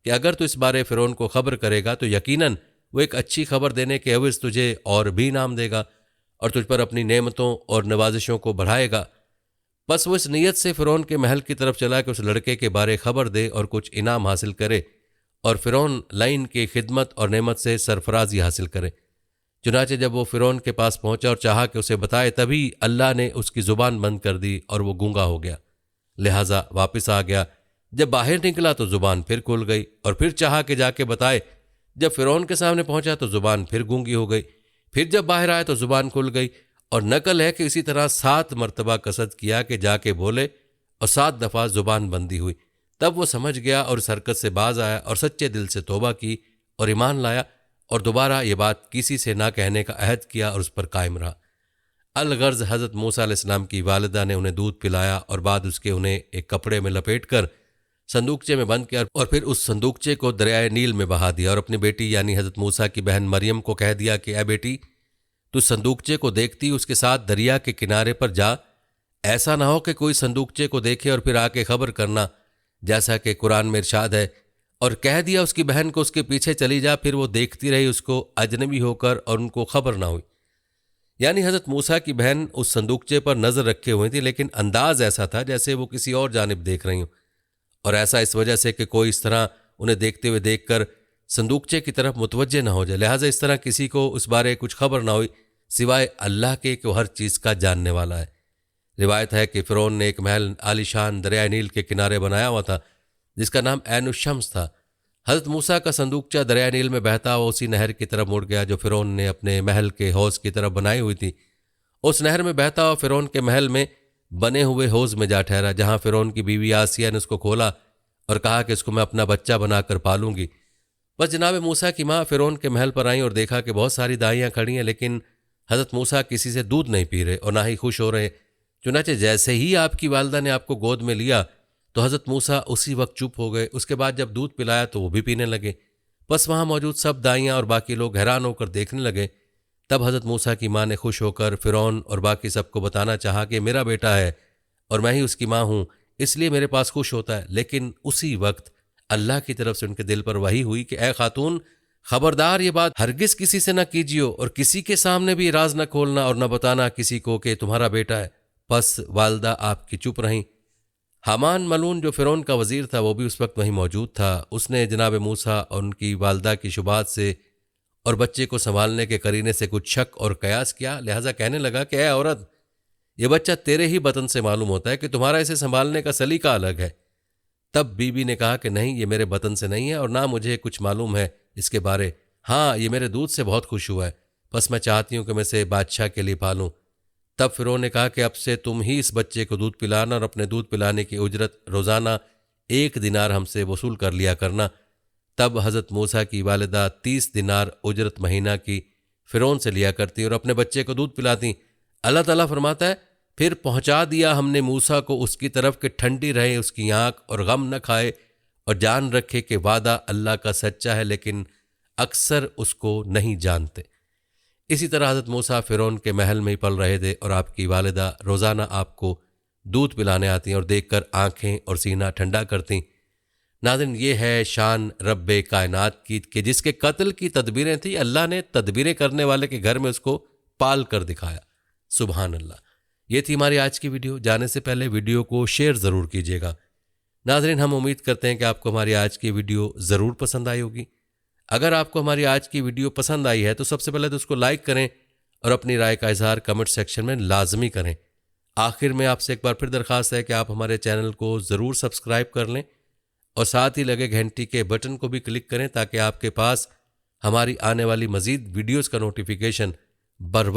कि अगर तू इस बारे फ़िरौन को खबर करेगा तो यकीनन वो एक अच्छी खबर देने के एवज़ तुझे और भी इनाम देगा और तुझ पर अपनी नेमतों और नवाजिशों को बढ़ाएगा। बस वो इस नीयत से फ़िरौन के महल की तरफ चला कि उस लड़के के बारे खबर दे और कुछ इनाम हासिल करे और फ़िरौन लाइन की खिदमत और नेमत से सरफराजी हासिल करे। चुनाचे जब वो फ़िरौन के पास पहुंचा और चाहा कि उसे बताए, तभी अल्लाह ने उसकी ज़ुबान बंद कर दी और वो गूंगा हो गया। लिहाजा वापस आ गया। जब बाहर निकला तो ज़ुबान फिर खुल गई और फिर चाहा कि जाके बताए। जब फ़िरौन के सामने पहुंचा तो ज़ुबान फिर गूंगी हो गई। फिर जब बाहर आया तो ज़ुबान खुल गई। और नकल है कि इसी तरह 7 मरतबा कसद किया कि जाके बोले और 7 दफ़ा ज़ुबान बंदी हुई। तब वो समझ गया और इस हरकत से बाज आया और सच्चे दिल से तौबा की और ईमान लाया और दोबारा ये बात किसी से ना कहने का अहद किया और उस पर कायम रहा। अलगर्ज हज़रत मूसा अलैहिस्सलाम की वालिदा ने उन्हें दूध पिलाया और बाद उसके उन्हें एक कपड़े में लपेट कर संदूकचे में बंद किया और फिर उस संदूकचे को दरियाए नील में बहा दिया और अपनी बेटी यानी हज़रत मूसा की बहन मरियम को कह दिया कि ए बेटी, तू संदूकचे को देखती उसके साथ दरिया के किनारे पर जा। ऐसा ना हो कि कोई संदूकचे को देखे और फिर आके खबर करना, जैसा कि कुरान में इरशाद है। और कह दिया उसकी बहन को उसके पीछे चली जा। फिर वो देखती रही उसको अजनबी होकर और उनको खबर ना हुई। यानी हज़रत मूसा की बहन उस संदूकचे पर नज़र रखे हुई थी, लेकिन अंदाज ऐसा था जैसे वो किसी और जानिब देख रही हूँ। और ऐसा इस वजह से कि कोई इस तरह उन्हें देखते हुए देखकर संदूकचे की तरफ मुतवज्जे ना हो जाए। लिहाजा इस तरह किसी को उस बारे कुछ खबर ना हुई सिवाय अल्लाह के कि वो हर चीज़ का जानने वाला है। रिवायत है कि फ़िरौन ने एक महल आलीशान दरिया नील के किनारे बनाया हुआ था जिसका नाम ऐनुशम्स था। हज़रत मूसा का संदूकचा दरिया नील में बहता हुआ उसी नहर की तरफ मुड़ गया जो फ़िरौन ने अपने महल के हौज़ की तरफ बनाई हुई थी। उस नहर में बहता हुआ फ़िरौन के महल में बने हुए हौज़ में जा ठहरा, जहाँ फ़िरौन की बीवी आसिया ने उसको खोला और कहा कि इसको मैं अपना बच्चा बनाकर पालूंगी। बस जनाब मूसा की माँ फ़िरौन के महल पर आई और देखा कि बहुत सारी दाइयाँ खड़ी हैं, लेकिन हज़रत मूसा किसी से दूध नहीं पी रहे और ना ही खुश हो रहे। चुनाचे जैसे ही आपकी वालदा ने आपको गोद में लिया तो हज़रत मूसा उसी वक्त चुप हो गए। उसके बाद जब दूध पिलाया तो वो भी पीने लगे। बस वहाँ मौजूद सब दाइयाँ और बाकी लोग हैरान होकर देखने लगे। तब हज़रत मूसा की माँ ने खुश होकर फ़िरौन और बाकी सबको बताना चाहा कि मेरा बेटा है और मैं ही उसकी माँ हूँ, इसलिए मेरे पास खुश होता है। लेकिन उसी वक्त अल्लाह की तरफ से उनके दिल पर वही हुई कि ए खातून, खबरदार ये बात हरगिज़ किसी से न कीजियो और किसी के सामने भी राज न खोलना और न बताना किसी को कि तुम्हारा बेटा है। बस वालदा आपकी चुप रहीं। हामान मलून जो फ़िरौन का वज़ीर था वो भी उस वक्त वहीं मौजूद था। उसने जनाब मूसा और उनकी वालदा की शुबात से और बच्चे को संभालने के करीने से कुछ शक और कयास किया। लिहाजा कहने लगा कि ए औरत, ये बच्चा तेरे ही बतन से मालूम होता है कि तुम्हारा इसे संभालने का सलीका अलग है। तब बीबी ने कहा कि नहीं, ये मेरे बतन से नहीं है और ना मुझे कुछ मालूम है इसके बारे। हाँ, ये मेरे दूध से बहुत खुश हुआ है, बस मैं चाहती हूँ कि मैं इसे बादशाह के लिए पालूं। तब फ़िरौन ने कहा कि अब से तुम ही इस बच्चे को दूध पिलाना और अपने दूध पिलाने की उजरत रोज़ाना 1 दिनार हमसे वसूल कर लिया करना। तब हज़रत मूसा की वालिदा 30 दिनार उजरत महीना की फ़िरौन से लिया करती और अपने बच्चे को दूध पिलाती। अल्लाह ताला फरमाता है, फिर पहुंचा दिया हमने मूसा को उसकी तरफ कि ठंडी रहे उसकी आँख और गम न खाए और जान रखे कि वादा अल्लाह का सच्चा है, लेकिन अक्सर उसको नहीं जानते। इसी तरह हज़रत मूसा फ़िरौन के महल में ही पल रहे थे और आपकी वालिदा रोज़ाना आपको दूध पिलाने आती और देखकर आँखें और सीना ठंडा करती। नाज़रीन, ये है शान रब्बे कायनात की कि जिसके कत्ल की तदबीरें थी, अल्लाह ने तदबीरें करने वाले के घर में उसको पाल कर दिखाया। सुबहान अल्लाह। ये थी हमारी आज की वीडियो। जाने से पहले वीडियो को शेयर ज़रूर कीजिएगा। नाज़रीन, हम उम्मीद करते हैं कि आपको हमारी आज की वीडियो ज़रूर पसंद आई होगी। अगर आपको हमारी आज की वीडियो पसंद आई है तो सबसे पहले तो उसको लाइक करें और अपनी राय का इजहार कमेंट सेक्शन में लाजमी करें। आखिर में आपसे एक बार फिर दरख्वास्त है कि आप हमारे चैनल को ज़रूर सब्सक्राइब कर लें और साथ ही लगे घंटी के बटन को भी क्लिक करें ताकि आपके पास हमारी आने वाली मज़ीद वीडियोज़ का नोटिफिकेशन बर